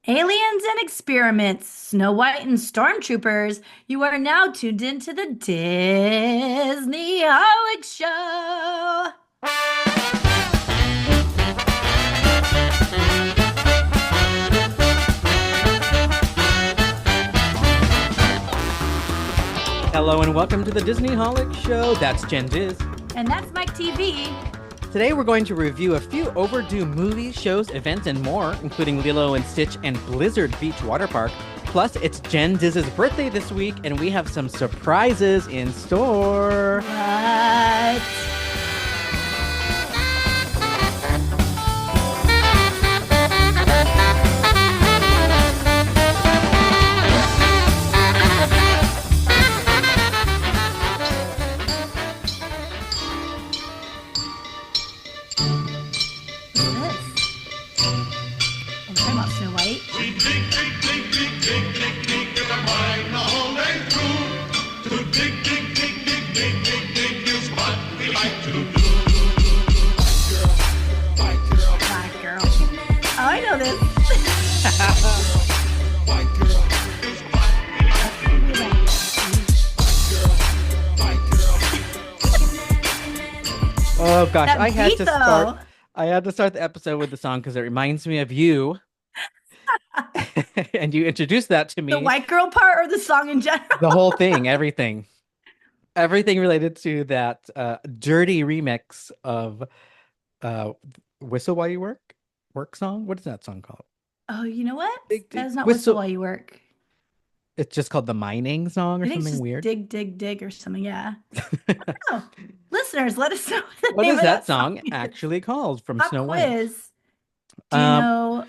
Aliens and experiments, Snow White and stormtroopers. You are now tuned into the Disney Holic Show. Hello and welcome to the Disney Holic Show. That's Jenn Diz. And that's Mike TV. Today we're going to review a few overdue movies, shows, events, and more, including Lilo and Stitch and Blizzard Beach Water Park. Plus, it's Jenn Diz's birthday this week, and we have some surprises in store. What? I'm talking about Snow White. We dig, and I'm riding the whole day through. To dig is what we like to do. Black girl. Oh, I know this. White girl is what we like to do. Oh gosh, That I had beat, to though. start. I had to start the episode with the song because it reminds me of you, and you introduced that to The me. white girl part or the song in general? The whole thing, everything related to that dirty remix of "Whistle While You Work" song. What is that song called? Oh, you know what? Dig, That dig, is not whistle. whistle while you work. It's just called the mining song or I think it's something just weird. dig, dig, dig or something. Yeah. Oh, listeners, let us know what the What name is of that that song is. actually called from Pop Snow White? quiz. Do you Um, know what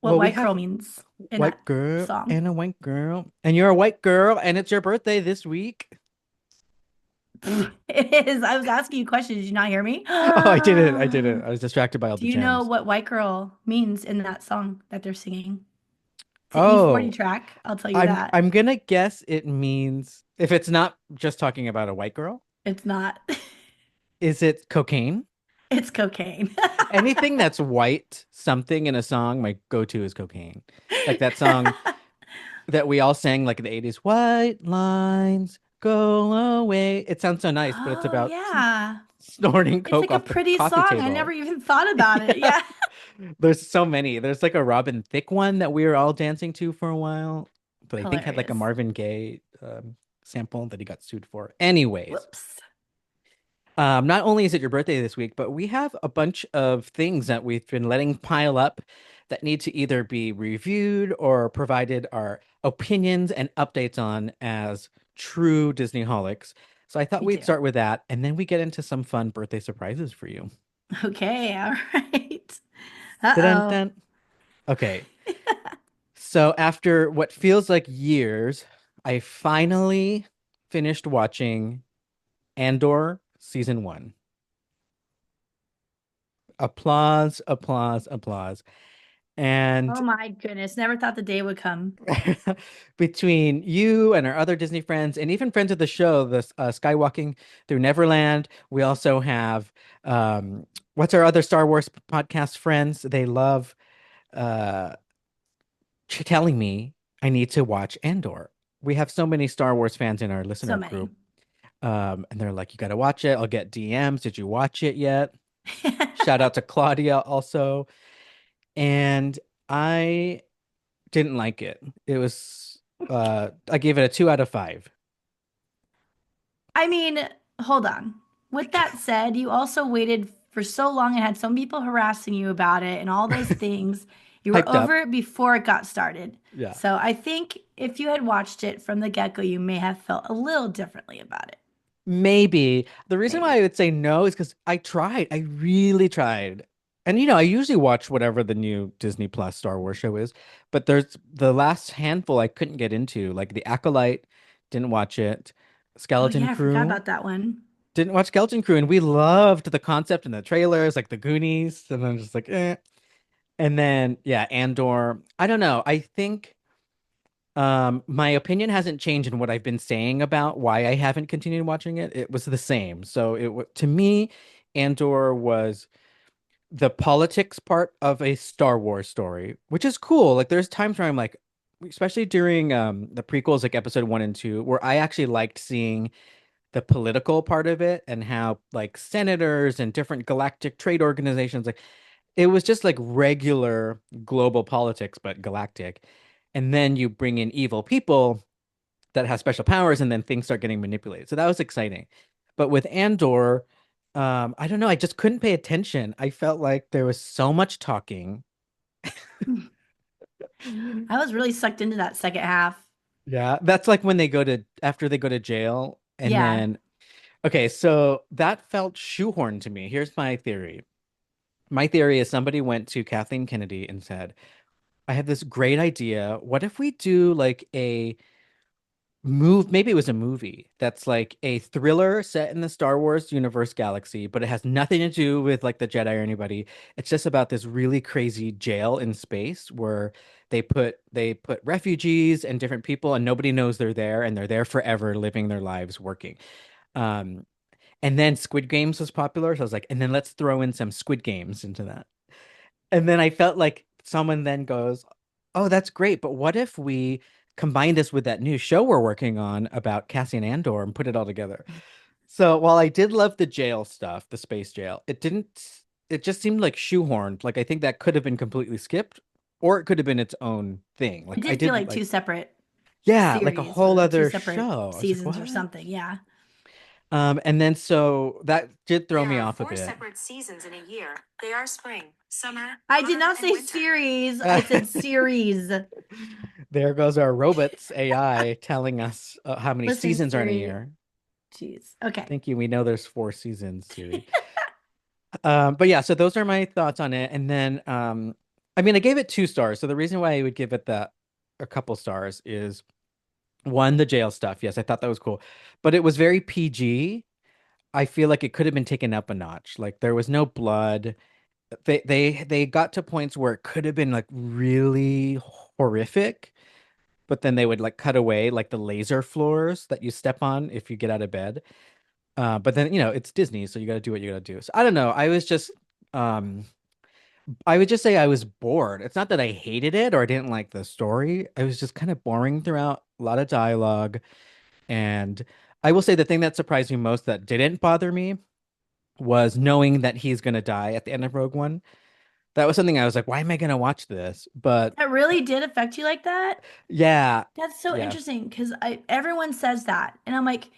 well, we white have girl means in that white girl song? and a white girl, and you're a white girl, and it's your birthday this week. It is. I was asking you questions. Did you not hear me? Oh, I didn't. I didn't. I was distracted by all Do the you know gems. what white girl means in that song that they're singing? It's an E40 Oh, track. I'll tell you I'm that. I'm gonna guess it means if it's not just talking about a white girl, It's not. is it cocaine? It's cocaine. Anything that's white something in a song, my go-to is cocaine. Like that song that we all sang like in the 80s, White Lines Go Away. It sounds so nice, but it's Oh, about yeah. snorting It's coke like a off the pretty coffee song. I never table. even thought about it. Yeah. There's so many. There's like a Robin Thicke one that we were all dancing to for a while, but I think had like a Hilarious. Marvin Gaye sample that he got sued for. Anyways, Whoops. not only is it your birthday this week, but we have a bunch of things that we've been letting pile up that need to either be reviewed or provided our opinions and updates on as true Disney holics. So I thought Me we'd too. start with that, and then we get into some fun birthday surprises for you. Okay. All right. Dun Uh-oh. dun. Okay. So after what feels like years, I finally finished watching Andor season one. Applause, applause, applause. And Oh my goodness. Never thought the day would come. between you and our other Disney friends, and even friends of the show, the Skywalking Through Neverland, we also have what's our other Star Wars podcast friends? They love uh, telling me I need to watch Andor. We have so many Star Wars fans in our So listener many. group. And they're like, you got to watch it. I'll get DMs. Did you watch it yet? Shout out to Claudia also. And I didn't like it. It was, I gave it a 2 out of 5. I mean, hold on. With that said, you also waited for so long and had some people harassing you about it and all those things. You were Hyped over up. it before it got started. Yeah. So I think if you had watched it from the get-go, you may have felt a little differently about it. Maybe. The reason why Maybe. I would say no is because I tried. I really tried. And I usually watch whatever the new Disney Plus Star Wars show is, but there's the last handful I couldn't get into, like The Acolyte, didn't watch it. Oh Skeleton yeah, I forgot Crew, about that one. didn't watch Skeleton Crew, and we loved the concept and the trailers, like the Goonies, and I'm just like, eh. And then yeah, Andor. I don't know. I think my opinion hasn't changed in what I've been saying about why I haven't continued watching it. It was the same. So to me, Andor was the politics part of a Star Wars story, which is cool. Like there's times where I'm like, especially during the prequels, like episode 1 and 2, where I actually liked seeing the political part of it and how like senators and different galactic trade organizations, like it was just like regular global politics, but galactic. And then you bring in evil people that have special powers, and then things start getting manipulated. So that was exciting. But with Andor, I don't know, I just couldn't pay attention. I felt like there was so much talking. I was really sucked into that second half. Yeah, that's like when they go to after they go to jail, and Yeah. then okay, so that felt shoehorned to me. Here's my theory. My theory is somebody went to Kathleen Kennedy and said, I have this great idea. What if we do like a maybe it was a movie that's like a thriller set in the Star Wars universe galaxy, but it has nothing to do with like the Jedi or anybody. It's just about this really crazy jail in space where they put refugees and different people and nobody knows they're there and they're there forever living their lives working. Um and then Squid Games was popular, so I was like, and then let's throw in some Squid Games into that. And then I felt like someone then goes, "Oh, that's great, but what if we combine this with that new show we're working on about Cassian Andor and put it all together?" So while I did love the jail stuff, the space jail, it just seemed like shoehorned. Like I think that could have been completely skipped, or it could have been its own thing. It Like I did feel did like two like, separate yeah, like a series whole or two other separate show. I was like, seasons or what? something. Yeah. And then so that did throw There me are off a four bit. separate seasons in a year. They are spring, summer, I did autumn, not and say winter. series. I said series. There goes our robots AI telling us how many Listen, seasons are in a Siri. year. Jeez. Okay. Thank you. We know there's 4 seasons, Siri. But yeah, so those are my thoughts on it. And then, I mean, I gave it 2 stars. So the reason why I would give it that a couple stars is one, the jail stuff. Yes, I thought that was cool, but it was very PG. I feel like it could have been taken up a notch. Like there was no blood. They got to points where it could have been like really horrific, but then they would like cut away like the laser floors that you step on if you get out of bed. But then, it's Disney, so you got to do what you got to do. So I don't know. Um, I would just say I was bored. It's not that I hated it or I didn't like the story. I was just kind of boring throughout, a lot of dialogue. And I will say the thing that surprised me most that didn't bother me was knowing that he's going to die at the end of Rogue One. That was something I was like, why am I going to watch this? But That really did affect you like that? yeah, That's so yeah, interesting because I everyone says that. And I'm like,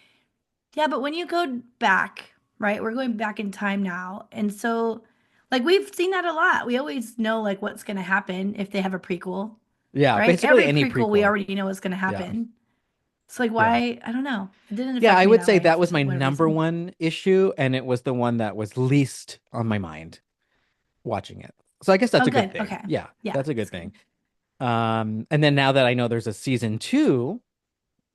yeah, but when you go back, right? We're going back in time now. And so like we've seen that a lot. We always know like what's going to happen if they have a prequel, yeah, right? basically Every any prequel we prequel. already know what's going to Yeah, happen. So like yeah. why? I don't know. It didn't Yeah, affect I me would that say way that for was my some weird number reason. one issue, and it was the one that was least on my mind watching it. So I guess that's Oh, a good good. thing. Okay. Yeah, Yeah, that's a good that's thing. good. And then now that I know there's a season 2,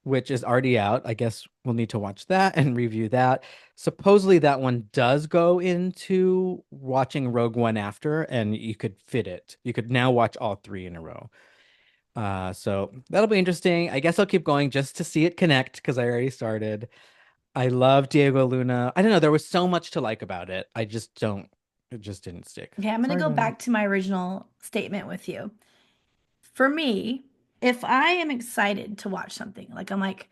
which is already out, I guess we'll need to watch that and review that. Supposedly that one does go into watching Rogue One after, and you could fit it. You could now watch all 3 in a row. So that'll be interesting. I guess I'll keep going just to see it connect because I already started. I love Diego Luna. I don't know, there was so much to like about it. It just didn't stick. Okay, I'm going to Sorry, go Mom. back to my original statement with you. For me, if I am excited to watch something, like I'm like,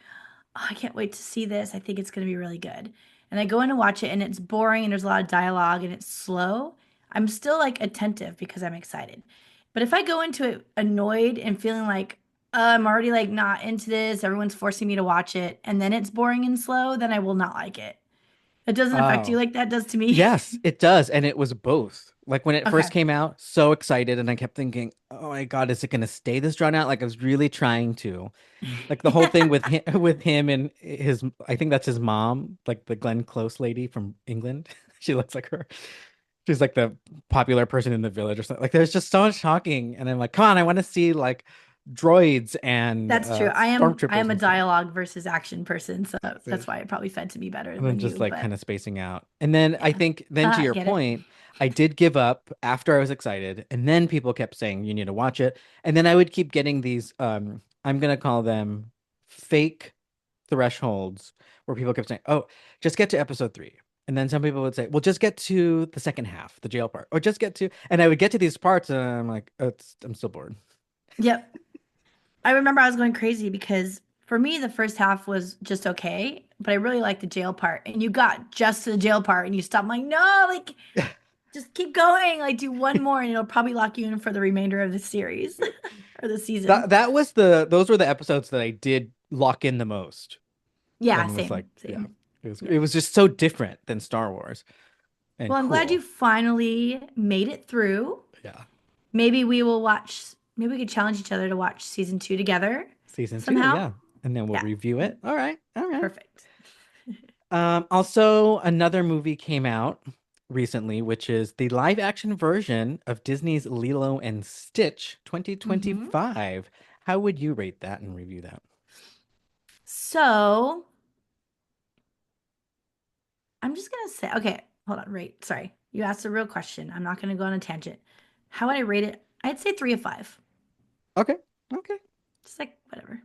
oh, I can't wait to see this. I think it's going to be really good. And I go in to watch it and it's boring and there's a lot of dialogue and it's slow. I'm still like attentive because I'm excited. But if I go into it annoyed and feeling like I'm already like not into this, everyone's forcing me to watch it, and then it's boring and slow, then I will not like it. It doesn't affect you Oh. like that does to me. Yes, it does. And it was both. Like when it Okay. first came out, so excited, and I kept thinking, oh my God, is it gonna stay this drawn out? Like I was really trying to. Like the whole thing with him with him and his I think that's his mom, like the Glenn Close lady from England. She looks like her. She's like the popular person in the village or something. Like there's just so much talking, and I'm like, come on, I want to see like droids and That's true. I stormtroopers am a and stuff. dialogue versus action person, so See? that's why it probably fed to me better And then than just you, like but kind of spacing out. And then I yeah. think then to your Get it. point, I did give up after I was excited. And then people kept saying you need to watch it. And then I would keep getting these I'm gonna call them fake thresholds where people kept saying, "Oh, just get to episode 3." And then some people would say, well, just get to the second half, the jail part, or just get to, and I would get to these parts and I'm like, I'm still bored. Yep. I remember I was going crazy because for me, the first half was just okay, but I really liked the jail part. And you got just to the jail part and you stopped. I'm like, no, like, just keep going. Like, do one more and it'll probably lock you in for the remainder of the series or the season. That was those were the episodes that I did lock in the most Yeah, and was like, same, yeah, same. it Yeah. was just so different than Star Wars and Well, I'm glad you cool. finally made it through. Yeah. Maybe we could challenge each other to watch season two together Season two, somehow. yeah. And then we'll Yeah, review it. All right. All right. perfect. Also, another movie came out recently, which is the live action version of Disney's Lilo and Stitch Hmm. 2025. How would you rate that and review that? So I'm just gonna say, okay, hold on, right. Sorry. You asked a real question. I'm not gonna go on a tangent. How would I rate it? I'd say 3 of 5. Okay. Okay. Just like whatever.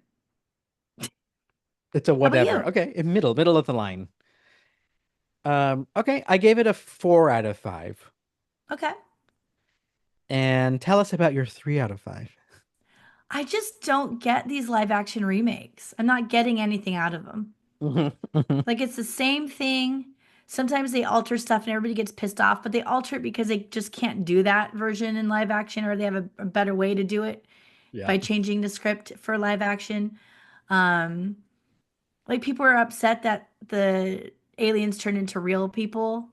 It's a How about whatever. you? Okay. In middle of the line. Okay. I gave it a 4 out of 5. Okay. And tell us about your 3 out of 5. I just don't get these live action remakes. I'm not getting anything out of them. Mhm, mhm. Like it's the same thing. Sometimes they alter stuff and everybody gets pissed off, but they alter it because they just can't do that version in live action or they have a better way to do it Yeah. by changing the script for live action. Um, like people are upset that the aliens turned into real people,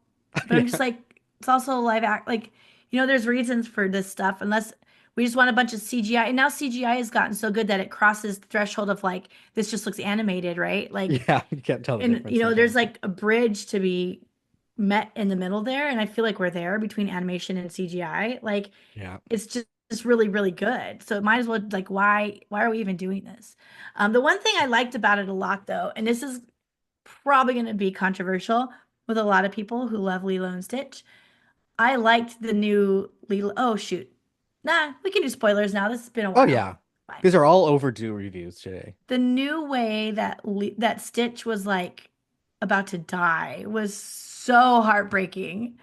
but I'm just Yeah. like, it's also a live act. Like, there's reasons for this stuff, unless we just want a bunch of CGI. And now CGI has gotten so good that it crosses the threshold of like, this just looks animated, right? Like, Yeah. You can't tell the and difference there's sometimes. like a bridge to be met in the middle there. And I feel like we're there between animation and CGI. Like, Yeah. it's just really really good, so it might as well, like, why are we even doing this? The one thing I liked about it a lot though, and this is probably going to be controversial with a lot of people who love Lilo and Stitch, I liked the new Lilo. Oh shoot, nah, we can do spoilers now, this has been a Oh, while. yeah. Fine. These are all overdue reviews today. The new way that that Stitch was like about to die was so heartbreaking.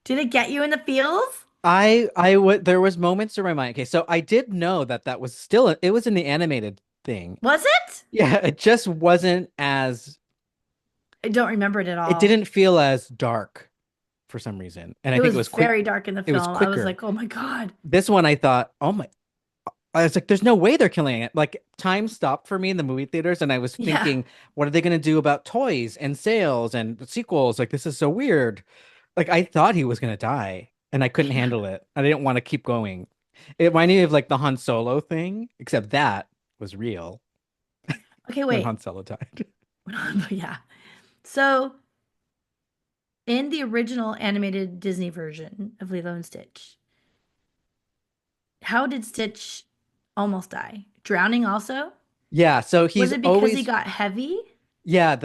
Did it get you in the feels? I would there was moments in my mind. Okay, so I did know that that was still it was in the animated thing. Was it? Yeah, it just wasn't as I don't remember it at it all. didn't feel as dark for some reason. And I It think was very dark in the it was film. I was quicker. like, oh my God. This one I thought, oh my I was like, there's no way they're killing it. Like time stopped for me in the movie theaters and I was Yeah. thinking, what are they gonna do about toys and sales and sequels? Like this is so weird. Like I thought he was gonna die and I couldn't Yeah. handle it. I didn't want to keep going. It reminded me of like the Han Solo thing, except that was real Okay, when Han wait. Solo died. Yeah. So, in the original animated Disney version of Lilo and Stitch, how did Stitch almost die? Drowning also? Yeah, so Was he's it because he always got heavy? yeah, I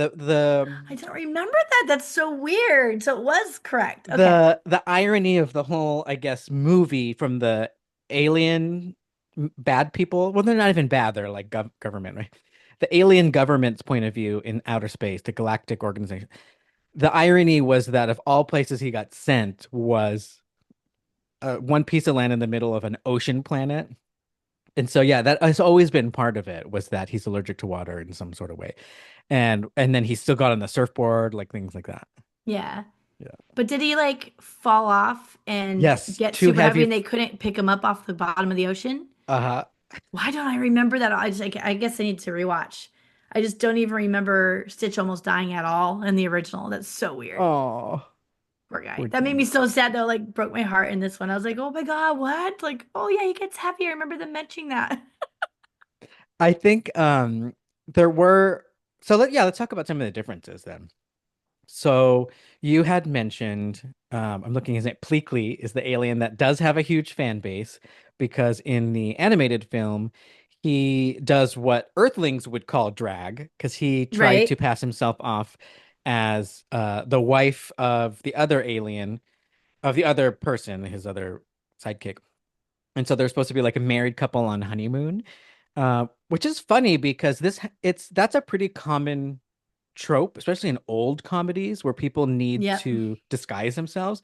don't remember that. That's so weird. So it was correct. Okay. the irony of the whole, I guess, movie from the alien bad people. Well, they're not even bad. They're like government, right? The alien government's point of view in outer space, the galactic organization. The irony was that of all places he got sent was one piece of land in the middle of an ocean planet. And so yeah, that has always been part of it was that he's allergic to water in some sort of way. And then he still got on the surfboard, like things like that. Yeah. Yeah. But did he like fall off and Yes, get too super heavy heavy. and they couldn't pick him up off the bottom of the ocean? Uh-huh. Why don't I remember that? I guess I need to rewatch. I just don't even remember Stitch almost dying at all in the original. That's so weird. Oh, Poor guy. poor That made thing. me so sad though, like broke my heart in this one. I was like, oh my God, what? Like, oh yeah, he gets heavy. I remember them mentioning that. I think there were so let's talk about some of the differences then. So you had mentioned I'm looking his name Pleakley is the alien that does have a huge fan base because in the animated film he does what Earthlings would call drag because he tried to Right. pass himself off as the wife of the other alien of the other person, his other sidekick. And so they're supposed to be like a married couple on honeymoon, which is funny because that's a pretty common trope, especially in old comedies where people need Yep. to disguise themselves.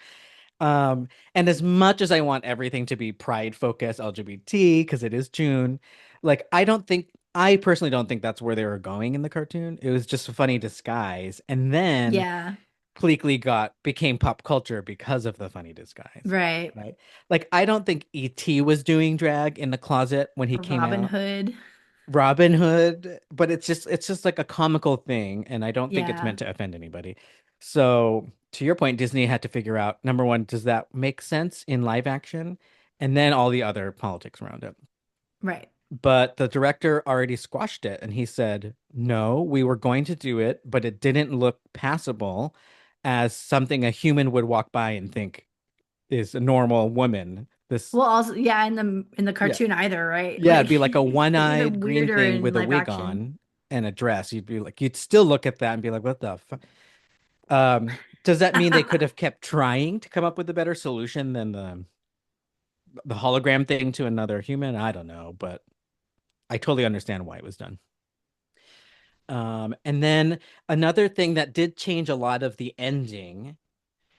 And as much as I want everything to be pride focused, LGBT, because it is June, like I personally don't think that's where they were going in the cartoon. It was just a funny disguise. And then Yeah. Pleakley became pop culture because of the funny disguise. Right. Right. Like I don't think E.T. was doing drag in the closet when he came Robin out. Hood. Robin Hood, but it's just like a comical thing, and I don't think it's Yeah. meant to offend anybody. So to your point, Disney had to figure out number one, does that make sense in live action? And then all the other politics around it. Right. But the director already squashed it and he said, no, we were going to do it, but it didn't look passable as something a human would walk by and think is a normal woman. This, Well, also, yeah, in the yeah. cartoon either, right? Yeah, it'd Like be like a it's even one-eyed green weirder thing in with a live wig action. on and a dress. You'd still look at that and be like, what the fuck? Does that mean they could have kept trying to come up with a better solution than the hologram thing to another human? I don't know, but I totally understand why it was done. And then another thing that did change a lot of the ending,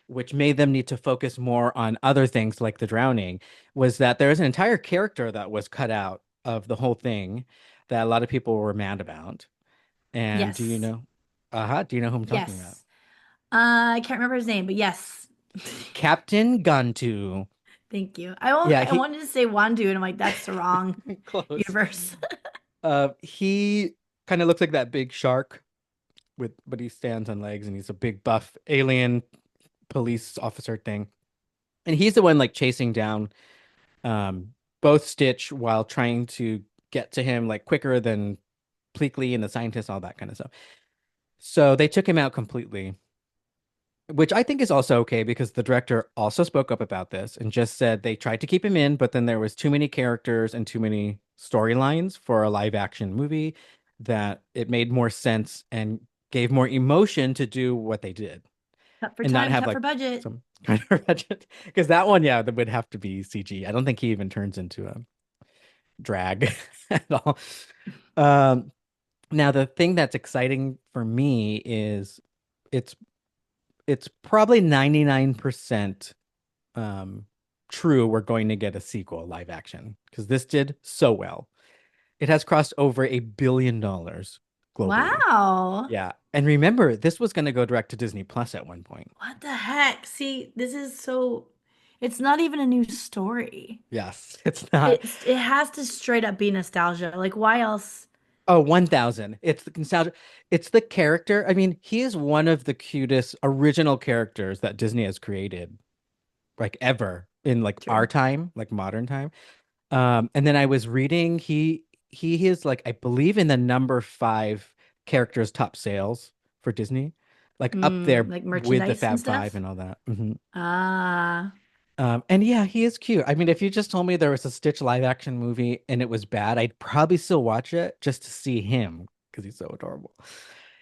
which made them need to focus more on other things like the drowning, was that there was an entire character that was cut out of the whole thing that a lot of people were mad about. And Yes. do you know who I'm talking about? Yes. I can't remember his name, but yes. Captain Guntu. Thank you. Yeah, I wanted to say Wandu, and I'm like, that's the wrong close. universe. He kind of looks like that big shark but he stands on legs and he's a big buff alien police officer thing. And he's the one like chasing down um both Stitch while trying to get to him like quicker than Pleakley and the scientists, all that kind of stuff. So they took him out completely, which I think is also okay because the director also spoke up about this and just said they tried to keep him in, but then there was too many characters and too many storylines for a live action movie that it made more sense and gave more emotion to do what they did Cut for and not time, have cut like for budget. some kind of budget. Because that one, yeah, that would have to be CG. I don't think he even turns into a drag at all. Um, Now the thing that's exciting for me is it's it's probably 99% um true we're going to get a sequel live action because this did so well. It has crossed over $1 billion globally. Wow. Yeah. And remember, this was going to go direct to Disney Plus at one point. What the heck? See, this is so, it's not even a new story. Yes, it's not. It has to straight up be nostalgia. Like, why else? Oh, 1000. It's the nostalgia. It's the character. I mean, he is one of the cutest original characters that Disney has created, like ever in like our True. time, like modern time. And then I was reading he is like I believe in the number 5 characters top sales for Disney, like up there Like with the merchandise and Fab Five stuff? and all that. Mhm. Ah, And yeah, he is cute. I mean, if you just told me there was a Stitch live action movie and it was bad, I'd probably still watch it just to see him because he's so adorable. oh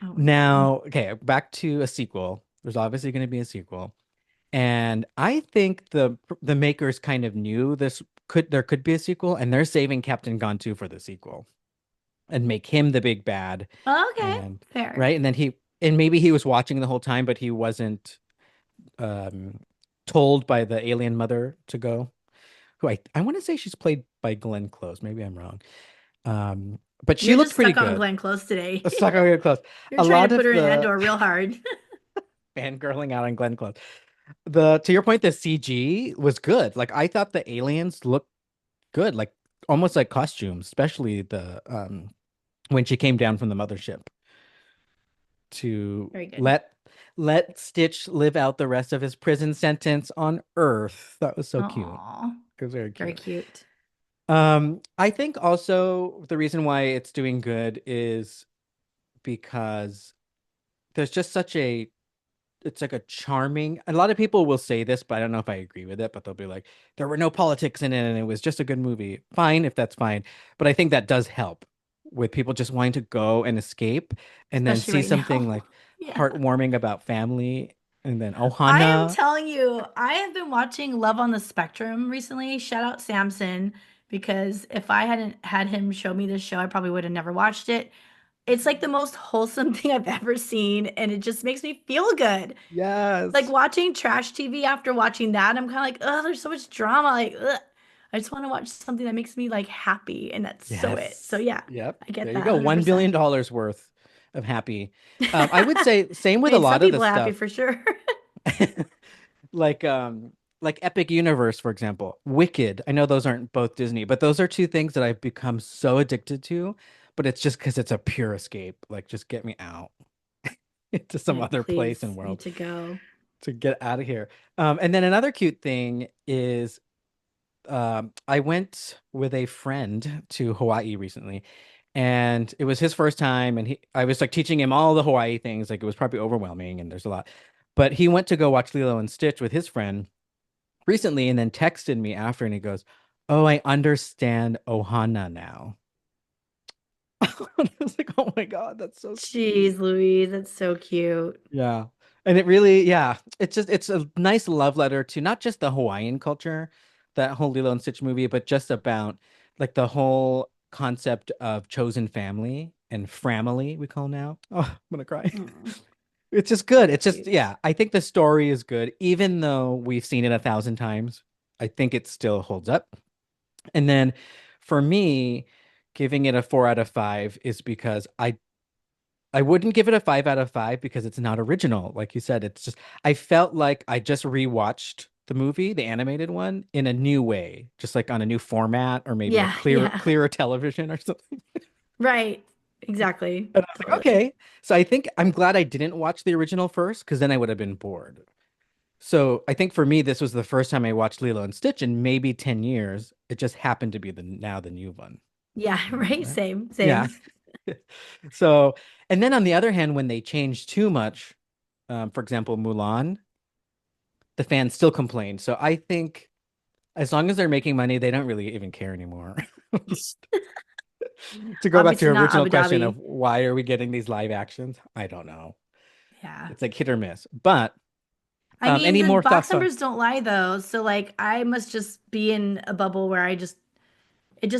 my God. Now, okay, back to a sequel. There's obviously going to be a sequel. And I think the makers kind of knew there could be a sequel, and they're saving Captain Gontu for the sequel and make him the big bad. Okay, And fair. right, and then maybe he was watching the whole time, but he wasn't um told by the alien mother to go. Who I want to say she's played by Glenn Close. Maybe I'm wrong. But she You're looked just pretty stuck on good. Glenn Close today. Let's talk about Glenn Close. You're A trying to lot put of her in the Endor real hard. fangirling out on Glenn Close. The To your point, the CG was good. Like I thought the aliens looked good, like almost like costumes, especially the when she came down from the mothership to Very good. let Stitch live out the rest of his prison sentence on Earth. That was so cute. Oh, It was very very cute. cute. I think also the reason why it's doing good is because there's just such a it's like a charming a lot of people will say this, but I don't know if I agree with it, but they'll be like, there were no politics in it and it was just a good movie. Fine, if that's fine. But I think that does help with people just wanting to go and escape and then Especially see right something now. like Yeah. heartwarming about family and then I am Ohana. telling you, I have been watching Love on the Spectrum recently. Shout out Samson, because if I hadn't had him show me this show, I probably would have never watched it. It's like the most wholesome thing I've ever seen, and it just makes me feel good. Like Yes. watching trash TV after watching that, I'm kind of like, oh, there's so much drama. Like, ugh. I just want to watch something that makes me like happy, and that's so it. So Yes. yeah, Yep. I get There you that go. $1 billion 100%. dollars worth of happy. I would say same I with a mean, some lot of the people are happy stuff. for sure. Like like Epic Universe, for example. Wicked. I know those aren't both Disney, but those are two things that I've become so addicted to, but it's just because it's a pure escape. Like just get me out into some Like, other place and please, need world to go. to get out of here. And then another cute thing is I went with a friend to Hawaii recently, and it was his first time, and I was like teaching him all the Hawaii things. Like it was probably overwhelming, and there's a lot. But he went to go watch Lilo and Stitch with his friend recently, and then texted me after, and he goes, "Oh, I understand Ohana now." I was like, "Oh my God, that's so sweet." Jeez, Louise, that's so cute. Yeah. And it really, yeah, it's a nice love letter to not just the Hawaiian culture, that whole Lilo and Stitch movie, but just about like the whole concept of chosen family and family we call now. Oh, I'm gonna cry. Mm, It's just good. It's just, cute. yeah, I think the story is good, even though we've seen it 1,000 times. I think it still holds up. And then for me, giving it a 4 out of 5 is because I wouldn't give it a 5 out of 5 because it's not original. Like you said, it's just, I felt like I just rewatched the movie, the animated one, in a new way, just like on a new format or maybe a Yeah, yeah. clearer television or something. Right. Exactly. And I was like, Totally. okay. So I think I'm glad I didn't watch the original first because then I would have been bored. So I think for me, this was the first time I watched Lilo and Stitch in maybe 10 years. It just happened to be the new one. Yeah, right. Right? Same, Yeah. same. So, and then on the other hand, when they change too much, for example, Mulan, the fans still complain. So I think as long as they're making money, they don't really even care anymore. To go back to Obviously your not original Abu question of Dhabi. why are we getting these live actions? I don't know. Yeah. It's like hit or miss. But I mean, any the more box thoughts on? numbers don't lie though. So like I must just be in a bubble where it just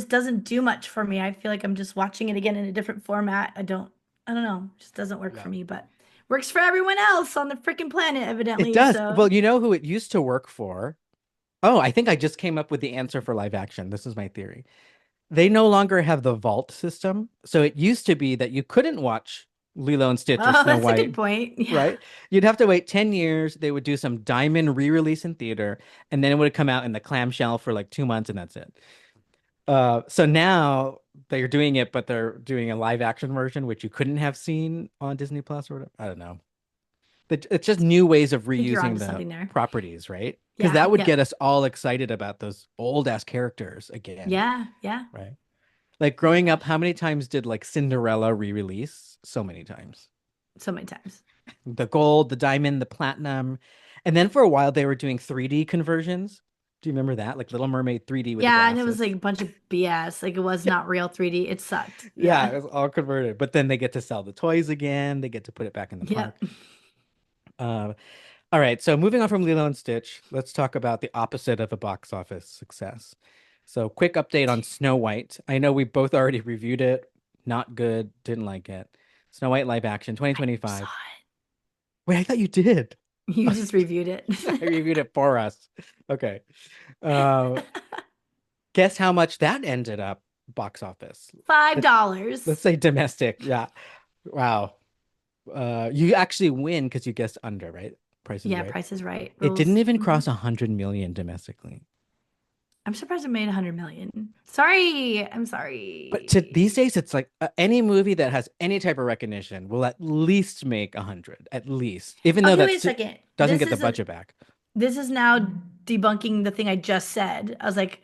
doesn't do much for me. I feel like I'm just watching it again in a different format. I don't know. It just doesn't work for Yeah. me, but works for everyone else on the freaking planet, It evidently. does. So Well, you know who it used to work for? Oh, I think I just came up with the answer for live action. This is my theory. They no longer have the vault system. So it used to be that you couldn't watch Lilo and Stitch or oh, Snow that's a good White, point. Yeah. right? You'd have to wait 10 years. They would do some diamond re-release in theater, and then it would come out in the clamshell for like 2 months, and that's it. So now they're doing it, but they're doing a live action version, which you couldn't have seen on Disney Plus or whatever. I don't know. It's just new ways of I think you're reusing onto the something there. properties, right? Because Yeah. that would Yep. get us all excited about those old ass characters again, Yeah. Yeah. right? Like Oh my growing up, gosh. how many times did like Cinderella re-release? So many times. So many times. The gold, the diamond, the platinum. And then for a while they were doing 3D conversions. Do you remember that? Like Little Mermaid 3D with the Yeah, and it was like glasses. a bunch of BS. Like it was Yeah, not real 3D. It sucked. yeah, Yeah. it was all converted. But then they get to sell the toys again. They get to put it back in the park. Yep. Uh, all right, so moving on from Lilo and Stitch, let's talk about the opposite of a box office success. So, quick update on Snow White. I know we both already reviewed it. Not good, didn't like it. Snow White live action I saw 2025. Wait, I thought you did. it. You just reviewed it. I reviewed it for us. Okay. Uh, guess how much that ended up box office? Five Let's dollars. let's say domestic. Yeah. Wow. You actually win because you guessed under, right? Price is Yeah, right. Price is Right It didn't rules. even cross 100 million domestically. I'm surprised it made 100 million. Sorry. I'm But to these sorry. days, it's like any movie that has any type of recognition will at least make 100, at least, even though Okay, wait that's a second. doesn't get the budget back. This is now debunking the thing I just said. I was like,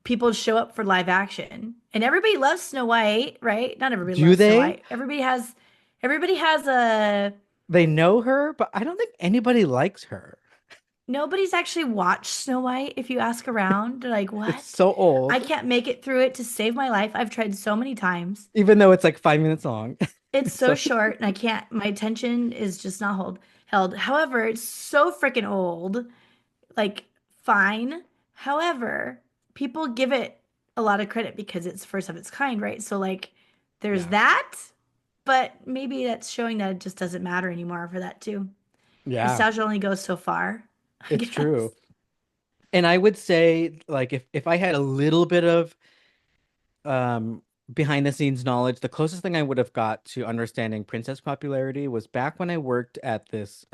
people show up for live action. And everybody loves Snow White, right? Not everybody Do loves Snow they? White. Everybody has a They know her, but I don't think anybody likes her. nobody's actually watched Snow White if you ask around. They're like, It's "What? so I old, can't make it through it to save my life. I've tried so many times. even though it's like 5 minutes long. It's so So short and I can't my attention is just not held. However, it's so freaking old. Like fine. However, people give it a lot of credit because it's first of its kind, right? So like there's Yeah. that, but maybe that's showing that it just doesn't matter anymore for that too. Yeah, Nostalgia only goes so far, I it's guess. true. And I would say, like, if I had a little bit of um behind the scenes knowledge, the closest thing I would have got to understanding princess popularity was back when I worked at this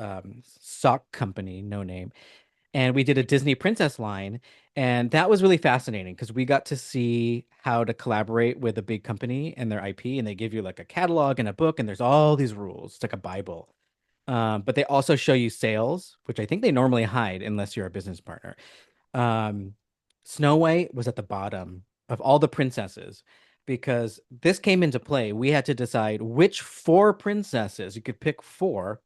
sock company, no name, and we did a Disney princess line, and that was really fascinating because we got to see how to collaborate with a big company and their IP, and they give you like a catalog and a book, and there's all these rules. It's like a Bible. But they also show you sales, which I think they normally hide unless you're a business partner. um, Snow White was at the bottom of all the princesses because this came into play. We had to decide which four princesses, you could pick four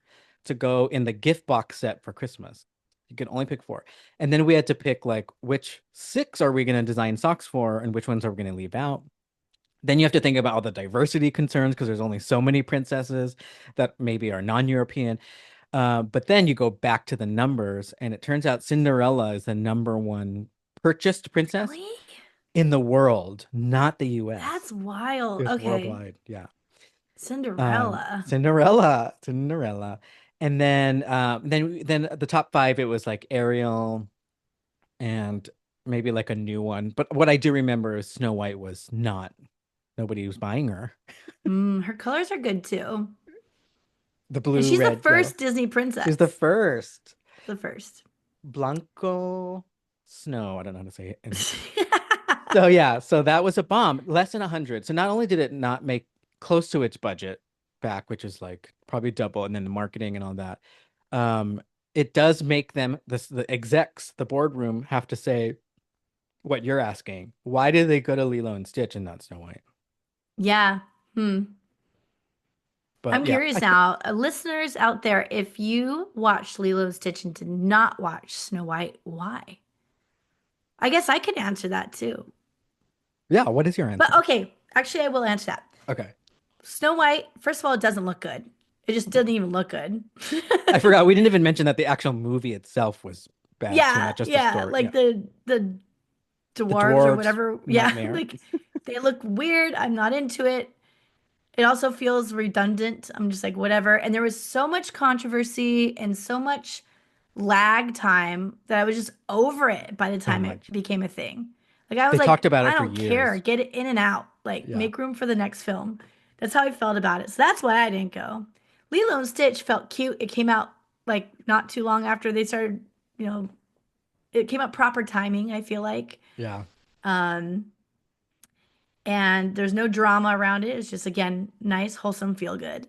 to go in the gift box set for Christmas. You could only pick four. And then we had to pick like which six are we going to design socks for and which ones are we going to leave out. Then you have to think about all the diversity concerns because there's only so many princesses that maybe are non-European. But then you go back to the numbers, and it turns out Cinderella is the number one purchased princess Really? in the world, not the US. That's wild. It's Okay. worldwide. Yeah. Cinderella. Cinderella. And then the top five, it was like Ariel and maybe like a new one. But what I do remember is Snow White was not, nobody was buying her. Her colors are good too. The And blue, she's the red, yellow. first Disney She's the princess. first. The first. Blanco Snow. I don't know how to say it. So yeah, so that was a bomb, less than 100. So not only did it not make close to its budget back, which is like probably double, and then the marketing and all that, um, it does make them the execs, the boardroom have to say what you're asking. Why did they go to Lilo and Stitch and not Snow White? Yeah. Hmm. But I'm yeah, curious now, listeners out there, if you watched Lilo and Stitch and did not watch Snow White, why? I guess I could answer that too. yeah. What is your But answer? okay, actually, I will answer that. Okay, Snow White, first of all, it doesn't look good. It just doesn't even look good. I forgot we didn't even mention that the actual movie itself was bad too, Yeah, not just the yeah, story. like Yeah, the the dwarves or dwarves whatever. Yeah, nightmare. like they look weird. I'm not into it. It also feels redundant. I'm just like, whatever. And there was so much controversy and so much lag time that I was just over it by the So time it much. became a thing. Like, I was They like, talked about I it for don't care. years. Get it in and out. Like, Yeah. make room for the next film. That's how I felt about it. So that's why I didn't go. Lilo and Stitch felt cute. It came out like not too long after they started, you know, it came out proper timing, I feel like. Yeah. Um, and there's no drama around it. It's just, again, nice, wholesome, feel good.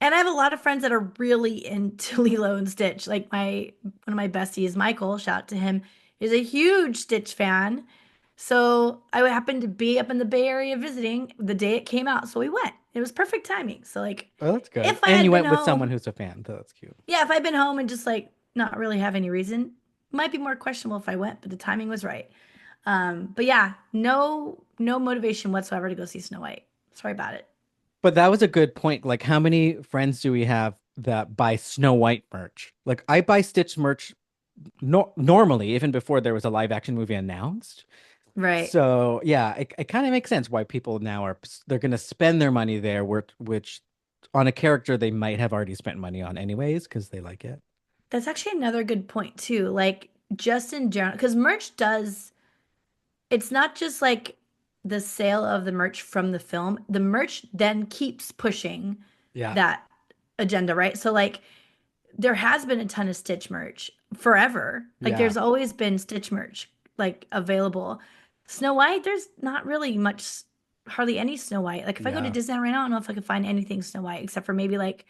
And I have a lot of friends that are really into Lilo and Stitch. Like one of my besties, Michael, shout out to him, is a huge Stitch fan. So I happened to be up in the Bay Area visiting the day it came out, so we went. It was perfect timing. So like, Oh, that's good. if I And had you been went with someone home, who's a fan. So that's cute. yeah, if I'd been home and just like not really have any reason, might be more questionable if I went, but the timing was right. But yeah, no motivation whatsoever to go see Snow White. Sorry about it. But that was a good point. Like, how many friends do we have that buy Snow White merch? Like, I buy Stitch merch normally, even before there was a live action movie announced. Right. So yeah, it kind of makes sense why people now they're going to spend their money there, which on a character they might have already spent money on anyways because they like it. That's actually another good point too. Like just in general, because merch does, it's not just like the sale of the merch from the film. The merch then keeps pushing Yeah. that agenda, right? So like there has been a ton of Stitch merch forever. Like Yeah. there's always been Stitch merch like available. Snow White, there's not really much, hardly any Snow White. Like if I go to Yeah. Disneyland right now, I don't know if I can find anything Snow White except for maybe like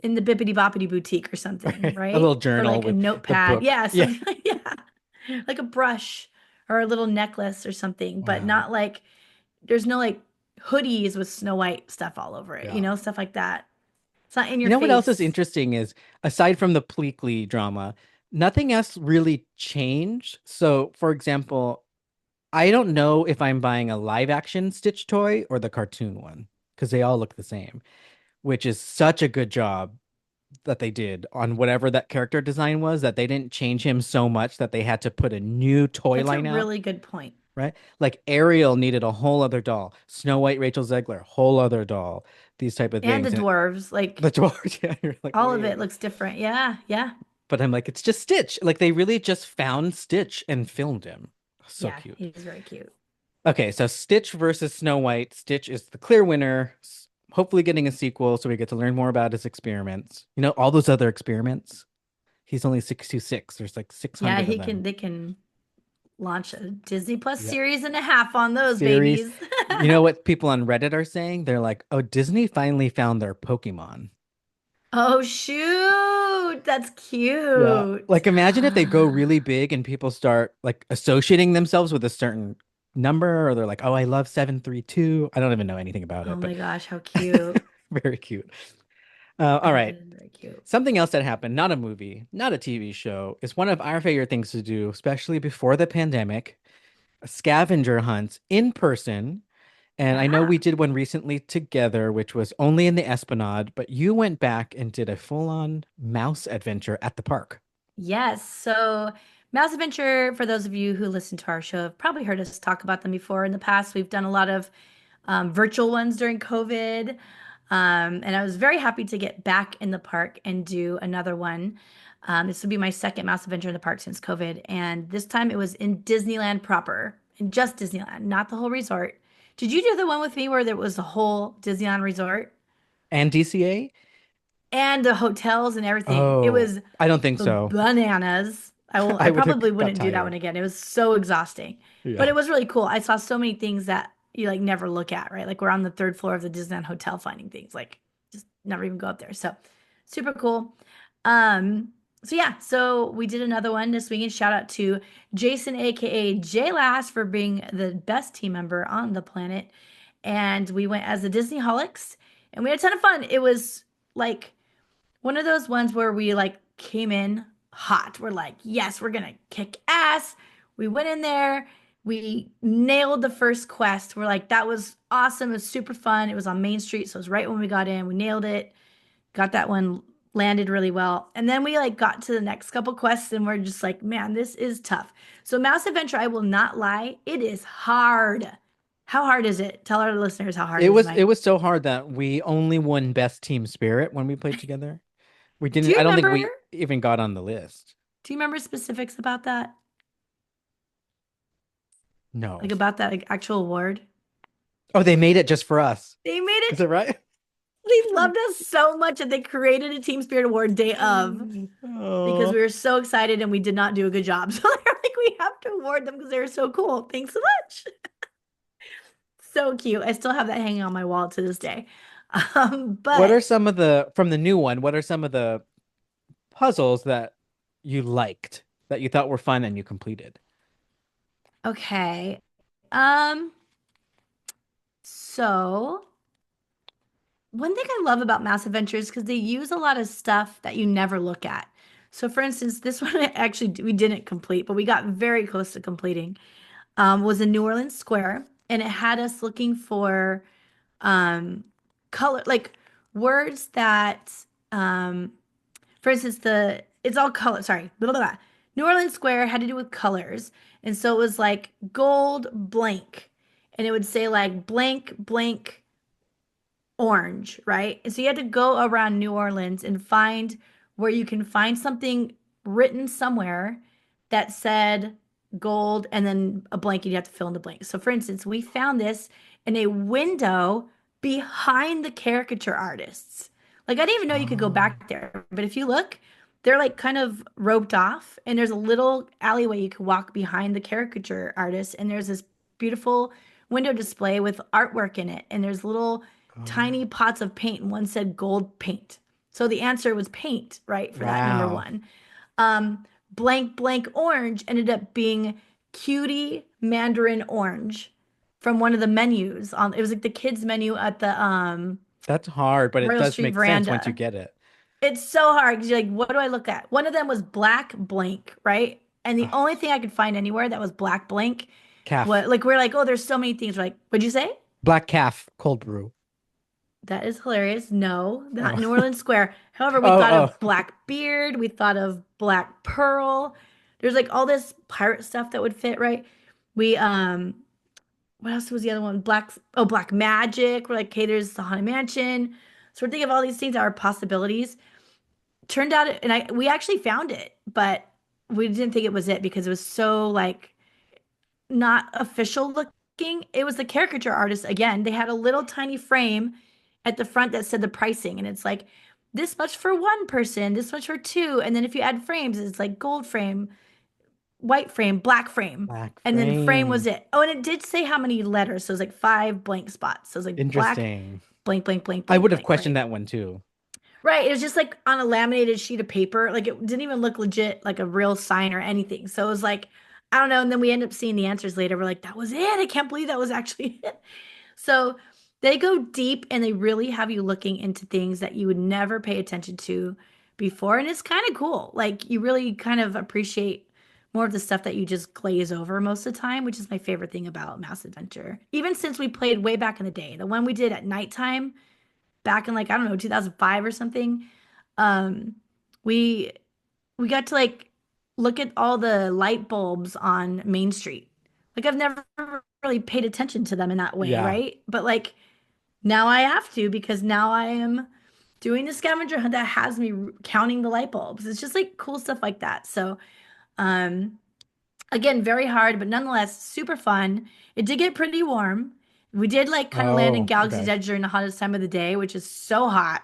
in the Bippity Boppity boutique or something, Right. A little right? Or journal like a with the notepad. book. Yeah, Yeah. something like, yeah. Like a brush or a little necklace or something, but Wow. not like there's no like hoodies with Snow White stuff all over it, Yeah. stuff like that. It's not in You your know what else is face. interesting is aside from the Pleakley drama, nothing else really changed. So, for example, I don't know if I'm buying a live action Stitch toy or the cartoon one because they all look the same, which is such a good job that they did on whatever that character design was that they didn't change him so much that they had to put a new toy That's a line out. really good point. right? Like Ariel needed a whole other doll. Snow White, Rachel Zegler, whole other doll. These type of And the things. And dwarves, the like dwarves, yeah, you're like, all of it wait. looks different. Yeah, yeah. But I'm like, it's just Stitch. Like they really just found Stitch and filmed him. So Yeah, cute. he's very cute. Okay, so Stitch versus Snow White. Stitch is the clear winner. Hopefully getting a sequel so we get to learn more about his experiments. You know, all those other experiments. He's only 626. There's like Yeah, 600 of them. they can launch a Disney Plus Yeah. series and a half on those Series. babies. You know what people on Reddit are saying? They're like, "Oh, Disney finally found their Pokemon." Oh shoot, that's Yeah. cute. Like imagine if they go really big and people start like associating themselves with a certain number or they're like, "Oh, I love 732." I don't even know anything about Oh it, my but gosh, how cute. very cute. All That right. is very cute. Something else that happened, not a movie, not a TV show, is one of our favorite things to do, especially before the pandemic, scavenger hunts in person. And I know Yeah. we did one recently together, which was only in the Esplanade, but you went back and did a full-on mouse adventure at the park. Yes. So, Mouse Adventure, for those of you who listen to our show, have probably heard us talk about them before in the past. We've done a lot of virtual ones during COVID. And I was very happy to get back in the park and do another one. This will be my second Mouse Adventure in the park since COVID. And this time it was in Disneyland proper, in just Disneyland, not the whole resort. Did you do the one with me where there was the whole Disneyland resort And DCA? and the hotels and everything? It Oh, was I don't think so. bananas. I I would have probably got wouldn't do that one tired. again. It was so exhausting. But Yeah. it was really cool. I saw so many things that you like never look at, right? Like we're on the third floor of the Disneyland Hotel finding things. Like just never even go up there. So super cool. Um, so yeah, so we did another one this weekend. Shout out to Jason, aka J Last, for being the best team member on the planet. And we went as the Disney Holics and we had a ton of fun. It was like one of those ones where we like came in hot. We're like, yes, we're gonna kick ass. We went in there, we nailed the first quest. We're like, that was awesome. It was super fun. It was on Main Street, so it was right when we got in. We nailed it, got that one landed really well. And then we like got to the next couple quests and we're just like, man, this is tough. So Mouse Adventure, I will not lie, it is hard. How hard is it? Tell our listeners how hard It it is, was it Mike. was so hard that we only won best team spirit when we played together. We Do didn't, you I don't think remember? we even got on the list. Do you remember specifics about that? No. Like about that like, actual award? Oh, they made it just for us. They made Is it. it right? They loved us so much that they created a Team Spirit Award day of because we Oh. were so excited and we did not do a good job. So they're like, we have to award them because they're so cool. Thanks so much. So cute. I still have that hanging on my wall to this day. What are But some of the from the new one? What are some of the puzzles that you liked that you thought were fun and you completed? okay. Um, so one thing I love about Mass Adventures because they use a lot of stuff that you never look at. So for instance, this one actually we didn't complete, but we got very close to completing. Was in New Orleans Square, and it had us looking for um, color, like words that, for instance, the it's all color. Sorry, blah, blah, blah. New Orleans Square had to do with colors, and so it was like gold blank, and it would say like blank blank orange, right? And so you had to go around New Orleans and find where you can find something written somewhere that said gold and then a blank, and you have to fill in the blank. So, for instance, we found this in a window behind the caricature artists. Like, I didn't even know you could go Oh, back there, but if you look, they're like kind of roped off, and there's a little alleyway you can walk behind the caricature artists, and there's this beautiful window display with artwork in it, and there's little oh, tiny pots of paint, and one said gold paint. So the answer was paint, right, for that number wow. one. Blank blank orange ended up being cutie mandarin orange from one of the menus on it was like the kids menu at the That's hard, but it Royal does Street make sense once you veranda. get it. It's so hard because you're like, what do I look at? One of them was black blank, right? And the Ugh, only thing I could find anywhere that was black blank calf. was like we're like, oh, there's so many things. We're like, what'd you say? Black calf cold brew. That is hilarious. No, not Oh. New Orleans Square. However, we Oh, thought oh. of Blackbeard. We thought of Black Pearl. There's like all this pirate stuff that would fit, right? We what else was the other one? Black Magic. We're like, okay, there's the Haunted Mansion. So we're thinking of all these things that are possibilities. Turned out, and I we actually found it, but we didn't think it was it because it was so like not official looking. It was the caricature artist again. They had a little tiny frame at the front that said the pricing, and it's like this much for one person, this much for two, and then if you add frames, it's like gold frame, white frame, black frame, Black and then frame was frame. it. Oh, and it did say how many letters, so it was like five blank spots. So it was like black, Interesting. blank, blank, blank, I blank, would have blank, questioned right? that one too. Right. It was just like on a laminated sheet of paper. Like it didn't even look legit, like a real sign or anything. So it was like, I don't know. And then we end up seeing the answers later. We're like, that was it. I can't believe that was actually it. So they go deep and they really have you looking into things that you would never pay attention to before. And it's kind of cool. Like you really kind of appreciate more of the stuff that you just glaze over most of the time, which is my favorite thing about Mass Adventure. Even since we played way back in the day, the one we did at nighttime back in like, I don't know, 2005 or something. Um, we we got to like look at all the light bulbs on Main Street. Like I've never really paid attention to them in that way, Yeah. right? But like now I have to because now I am doing the scavenger hunt that has me counting the light bulbs. It's just like cool stuff like that. So, um, again, very hard, but nonetheless super fun. It did get pretty warm. We did like kind of land in Oh, Galaxy's okay. Edge during the hottest time of the day, which is so hot.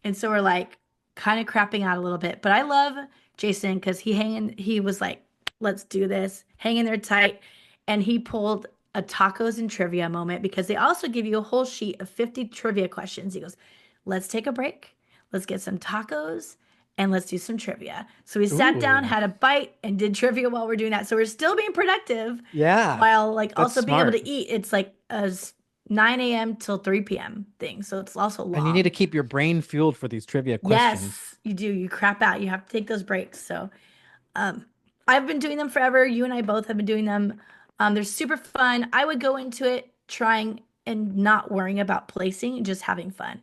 And so we're like kind of crapping out a little bit. But I love Jason because he was like, let's do this, hanging there tight. And he pulled a tacos and trivia moment because they also give you a whole sheet of 50 trivia questions. He goes, let's take a break, let's get some tacos, and let's do some trivia. So we sat down, Ooh. had a bite, and did trivia while we're doing that. So we're still being productive Yeah. while like That's also being able smart. to eat. It's like a 9 a.m. till 3 p.m. thing. So it's also And you need to long. keep your brain fueled for these trivia questions. Yes, you do. You crap out. You have to take those breaks. So, um, I've been doing them forever. You and I both have been doing them. They're super fun. I would go into it trying and not worrying about placing, just having fun.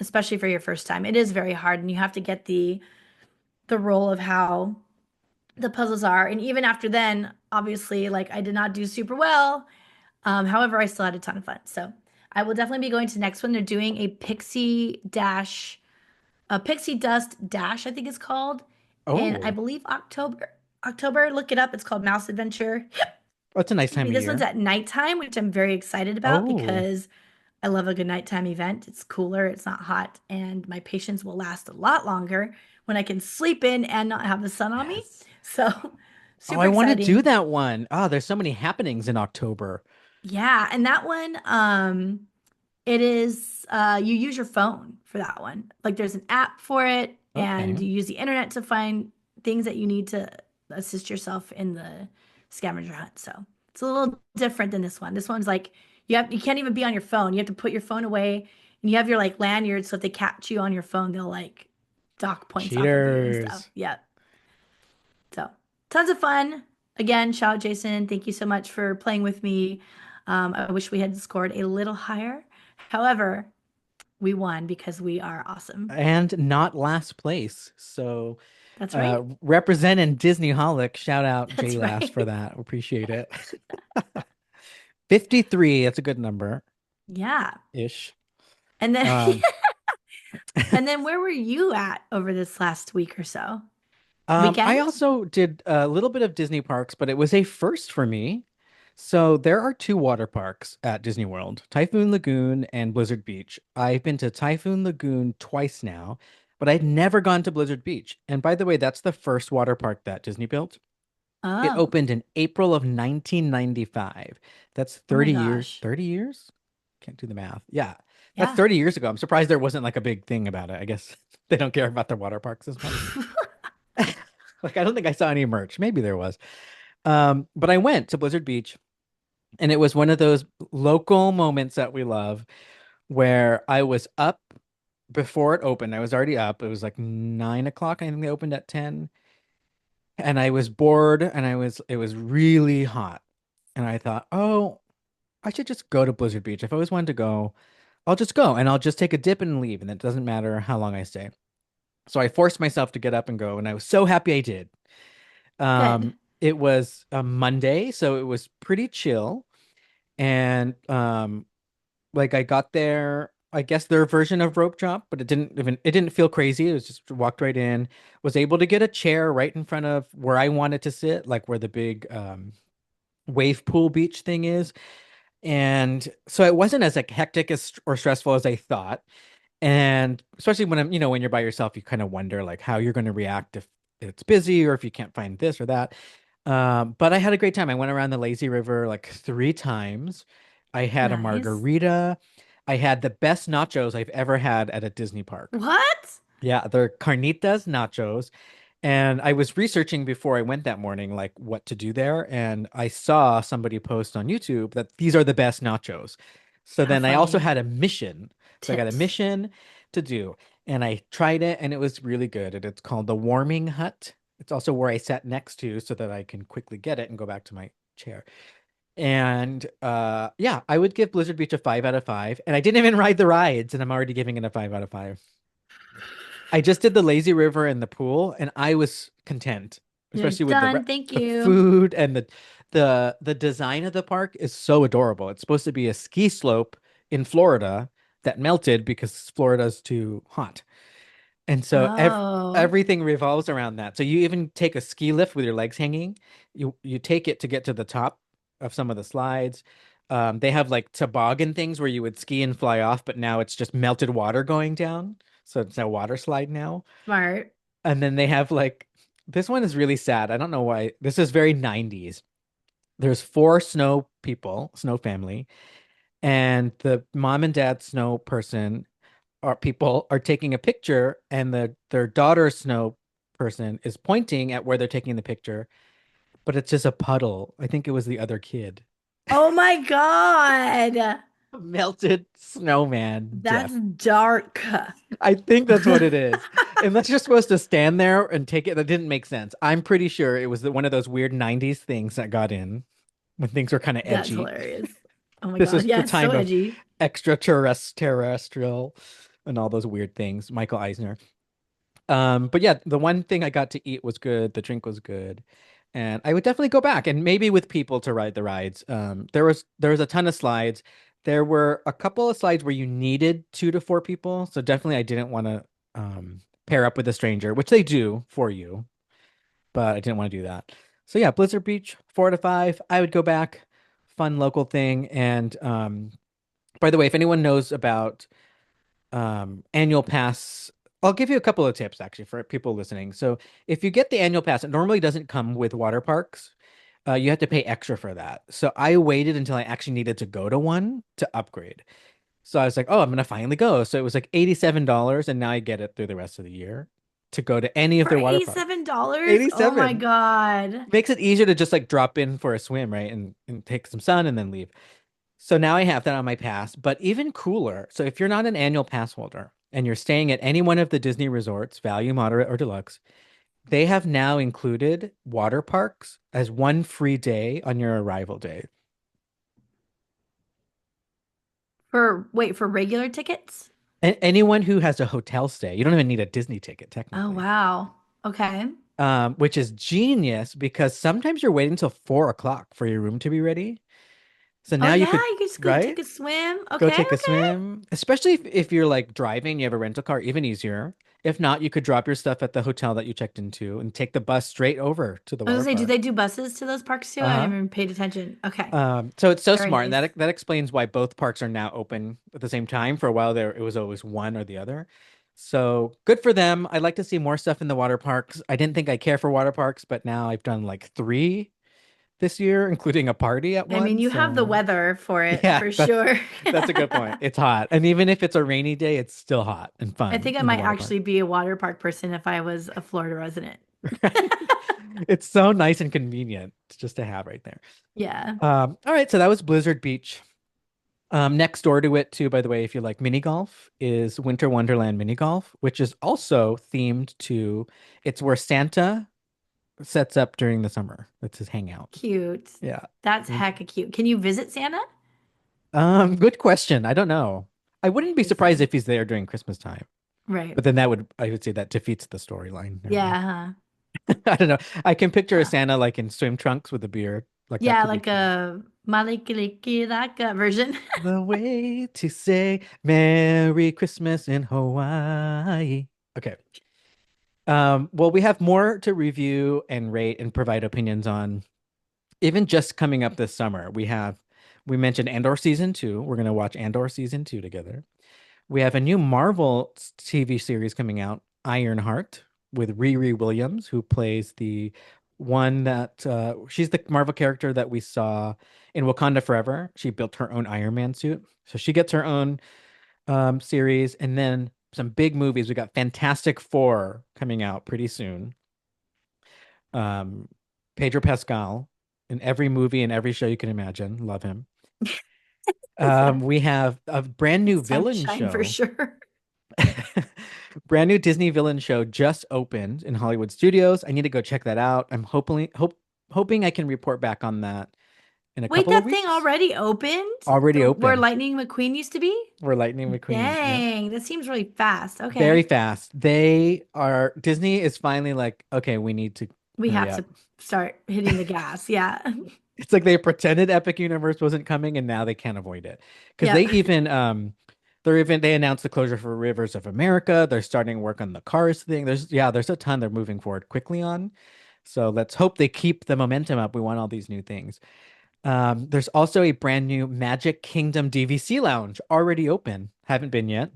Especially for your first time. It is very hard, and you have to get the role of how the puzzles are. And even after then, obviously, like I did not do super well. However, I still had a ton of fun. So I will definitely be going to the next one. They're doing a pixie dust dash, I think it's called, in I Oh, believe October. October, look it up. It's called Mouse Adventure. that's a nice Excuse time me. of This one's year. at nighttime, which I'm very excited about Oh, because I love a good nighttime event. It's cooler, it's not hot, and my patience will last a lot longer when I can sleep in and not have the sun on me. yes. So, Oh, super I want to do exciting. that one. Oh, there's so many happenings in October. Yeah, and that one, it is you use your phone for that one. Like there's an app for it, and Okay. you use the internet to find things that you need to assist yourself in the scavenger hunt. So it's a little different than this one. This one's like you can't even be on your phone. You have to put your phone away, and you have your like lanyard. So if they catch you on your phone, they'll like dock points off of you and stuff. Cheaters. Yeah. So tons of fun. Again, shout out Jason. Thank you so much for playing with me. I wish we had scored a little higher. However, we won because we are awesome. And not last place. So, That's right. representing Disney Holic, shout out That's JLast for right. that. Appreciate it. 53, that's a good number Yeah. ish. And then Um, and then where were you at over this last week or so? I Weekend? also did a little bit of Disney parks, but it was a first for me. So there are two water parks at Disney World, Typhoon Lagoon and Blizzard Beach. I've been to Typhoon Lagoon twice now, but I'd never gone to Blizzard Beach. And by the way, that's the first water park that Disney built. It Oh. opened in April of 1995. That's Oh my 30 years. gosh. 30 years? Can't do the math. Yeah. That's Yeah. 30 years ago. I'm surprised there wasn't like a big thing about it. I guess they don't care about their water parks as much. Like I don't think I saw any merch. Maybe there was. But I went to Blizzard Beach and it was one of those local moments that we love where I was up before it opened. I was already up. It was like 9 o'clock. I think they opened at 10. And I was bored and it was really hot. And I thought, oh, I should just go to Blizzard Beach. If I always wanted to go, I'll just go and I'll just take a dip and leave. And it doesn't matter how long I stay. So I forced myself to get up and go, and I was so happy I did. Good. It was a Monday, so it was pretty chill. And like I got there, I guess their version of rope drop, but it didn't feel crazy. It was just walked right in, was able to get a chair right in front of where I wanted to sit, like where the big wave pool beach thing is. And so it wasn't as like hectic as or stressful as I thought. And especially when when you're by yourself, you kind of wonder like how you're going to react if it's busy or if you can't find this or that. But I had a great time. I went around the lazy river like 3 times. I had a Nice. margarita. I had the best nachos I've ever had at a Disney park. What? Yeah, they're carnitas nachos. And I was researching before I went that morning, like what to do there. And I saw somebody post on YouTube that these are the best nachos. So How then I also funny. had a mission. So I got a Tips. mission to do. And I tried it and it was really good. And it's called the Warming Hut. It's also where I sat next to so that I can quickly get it and go back to my chair. And yeah, I would give Blizzard Beach a 5 out of 5. And I didn't even ride the rides, and I'm already giving it a 5 out of 5. I just did the lazy river and the pool, and I was content, You're especially with done. Thank the you. food and the design of the park is so adorable. It's supposed to be a ski slope in Florida that melted because Florida's too hot. And so Oh, everything revolves around that. So you even take a ski lift with your legs hanging. You take it to get to the top of some of the slides. They have like toboggan things where you would ski and fly off, but now it's just melted water going down. So it's a water slide now. smart. And then they have like this one is really sad. I don't know why. This is very 90s. There's 4 snow people, snow family, and the mom and dad snow person are people are taking a picture, and their daughter snow person is pointing at where they're taking the picture, but it's just a puddle. I think it was the other kid. Oh my God. Melted snowman That's death. dark. I think that's what it is. Unless you're supposed to stand there and take it, that didn't make sense. I'm pretty sure it was one of those weird 90s things that got in when things were kind of That's edgy. hilarious. Oh my This God. is the Yeah, it's so time of edgy. extraterrestrial and all those weird things. Michael Eisner. But yeah, the one thing I got to eat was good. The drink was good. And I would definitely go back and maybe with people to ride the rides. There was a ton of slides. There were a couple of slides where you needed 2 to 4 people. So definitely I didn't want to pair up with a stranger, which they do for you, but I didn't want to do that. So yeah, Blizzard Beach, 4 out of 5. I would go back. Fun local thing. And by the way, if anyone knows about annual pass, I'll give you a couple of tips actually for people listening. So if you get the annual pass, it normally doesn't come with water parks. You have to pay extra for that. So I waited until I actually needed to go to one to upgrade. So I was like, oh, I'm gonna finally go. So it was like $87, and now I get it through the rest of the year to go to any of For their water parks. $87? Oh my 87 God. makes it easier to just like drop in for a swim, right? And take some sun and then leave. So now I have that on my pass, but even cooler. So if you're not an annual pass holder and you're staying at any one of the Disney resorts, value, moderate, or deluxe, they have now included water parks as one free day on your arrival day. For regular tickets? And anyone who has a hotel stay, you don't even need a Disney ticket Oh, technically. wow. Okay. Which is genius because sometimes you're waiting till 4 o'clock for your room to be ready. So Oh now you yeah, could, you can just go take right? a swim. Go Okay, take a okay. swim, especially if you're like driving, you have a rental car, even easier. If not, you could drop your stuff at the hotel that you checked into and take the bus straight over to the I was water gonna say, do park. they do buses to those parks too? I Uh-huh. didn't even paid attention. Okay. So it's so Very smart, and nice. that explains why both parks are now open at the same time. For a while there, it was always one or the other. So good for them. I'd like to see more stuff in the water parks. I didn't think I care for water parks, but now I've done like 3 this year, including a party at I mean, one. you have the So weather for it yeah, for sure. that's a good point. It's hot. And even if it's a rainy day, it's still hot and I fun think I in the might water park. actually be a water park person if I was a Florida resident. Right? It's so nice and convenient just to have right there. Yeah. All right, so that was Blizzard Beach. Next door to it, too, by the way, if you like mini golf, is Winter Wonderland Mini Golf, which is also themed to, it's where Santa sets up during the summer. That's his hangout. Cute. Yeah. That's Mm. hecka cute. Can you visit Santa? Good question. I don't know. I wouldn't be Let me surprised see. if he's there during Christmas time, Right. but then I would say that defeats the storyline. Never mind. Yeah. Huh? I don't know. I can picture a Uh, Santa like in swim trunks with a beard. Like that yeah, could be like cute. a Malikiliki version. The way to say Merry Christmas in Hawaii. Okay. Well, we have more to review and rate and provide opinions on. Even just coming up this summer, we mentioned Andor season two. We're gonna watch Andor season two together. We have a new Marvel TV series coming out, Ironheart, with Riri Williams, who plays the one that she's the Marvel character that we saw in Wakanda Forever. She built her own Iron Man suit, so she gets her own series, and then some big movies. We got Fantastic Four coming out pretty soon. Um, Pedro Pascal in every movie and every show you can imagine. Love him. Yeah. We have a brand new It's time to villain shine for show. sure. Brand new Disney villain show just opened in Hollywood studios. I need to go check that out. I'm hoping I can report back on that in a Wait, couple of that thing weeks. already opened? Already Where open. Lightning McQueen used to be? We're Lightning McQueen. Yep. Dang, that seems really fast. Very Okay. fast. Disney is finally like, okay, we need to We hurry have up. to start hitting the gas. Yeah. It's like they pretended Epic Universe wasn't coming and now they can't avoid it. Because Yep. they announced the closure for Rivers of America. They're starting work on the Cars thing. There's a ton they're moving forward quickly on. So let's hope they keep the momentum up. We want all these new things. There's also a brand new Magic Kingdom DVC lounge already open. Haven't been yet.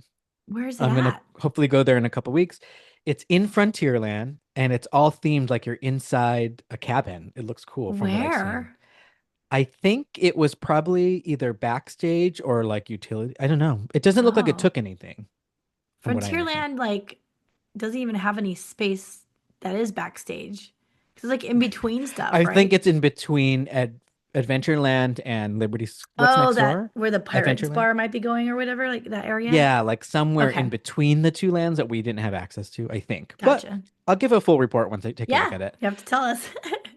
Where is it I'm gonna at? hopefully go there in a couple weeks. It's in Frontierland and it's all themed like you're inside a cabin. It looks cool from what I've seen. Where? I think it was probably either backstage or like utility. I don't know. It doesn't look like it Oh. took anything from what I understand. Frontierland, like, doesn't even have any space that is backstage. 'Cause it's like in between stuff, I think right? it's in between Adventureland and what's Oh, next that door? where the Pirates Adventureland? bar might be going or whatever, like that area. Yeah, like somewhere in Okay. between the two lands that we didn't have access to, I think. But Gotcha. I'll give a full report once I take a look Yeah, at it. you have to tell us.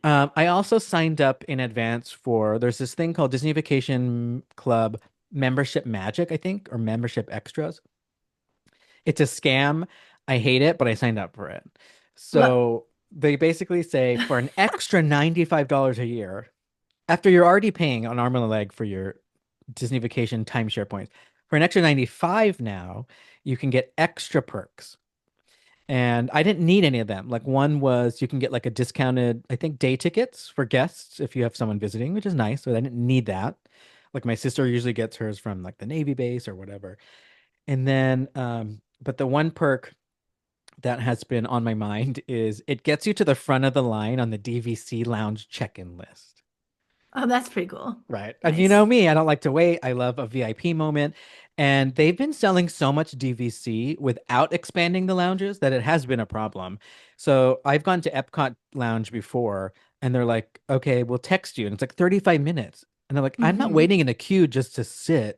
I also signed up in advance there's this thing called Disney Vacation Club Membership Magic, I think, or Membership Extras. It's a scam. I hate it, but I signed up for it. Well, So they basically say for an extra $95 a year, after you're already paying an arm and a leg for your Disney Vacation timeshare points, for an extra 95 now, you can get extra perks. And I didn't need any of them. Like one was you can get like a discounted, I think, day tickets for guests if you have someone visiting, which is nice. So I didn't need that. Like my sister usually gets hers from like the Navy base or whatever. And then, but the one perk that has been on my mind is it gets you to the front of the line on the DVC lounge check-in list. oh, that's pretty cool. Right. And you know Nice. me, I don't like to wait. I love a VIP moment. And they've been selling so much DVC without expanding the lounges that it has been a problem. So I've gone to Epcot Lounge before and they're like, okay, we'll text you. And it's like 35 minutes. And they're like, I'm not Hmm. waiting in a queue just to sit.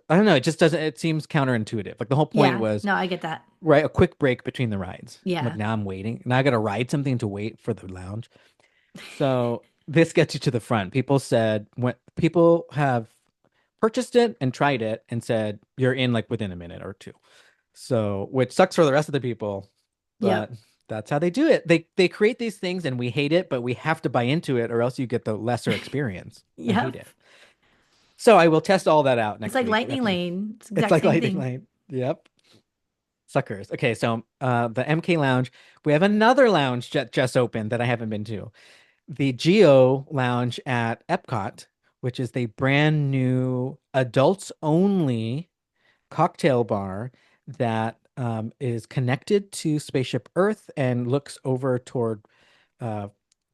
I don't know. It just doesn't, it seems counterintuitive. Like the whole point Yeah, was, no, I get that. right, a quick break between the rides. Like Yeah. now I'm waiting. Now I got to ride something to wait for the lounge. So this gets you to the front. People said when people have purchased it and tried it and said you're in like within a minute or two. So which sucks for the rest of the people, but Yep. that's how they do it. They create these things and we hate it, but we have to buy into it or else you get the lesser experience. I hate Yep. it. So I will test all that out It's next like week. Lightning Lane. It's the It's exact like same Lightning thing. Lane. Yep. Suckers. Okay, so the MK Lounge, we have another lounge just opened that I haven't been to. The Geo Lounge at Epcot, which is the brand new adults only cocktail bar that is connected to Spaceship Earth and looks over toward uh,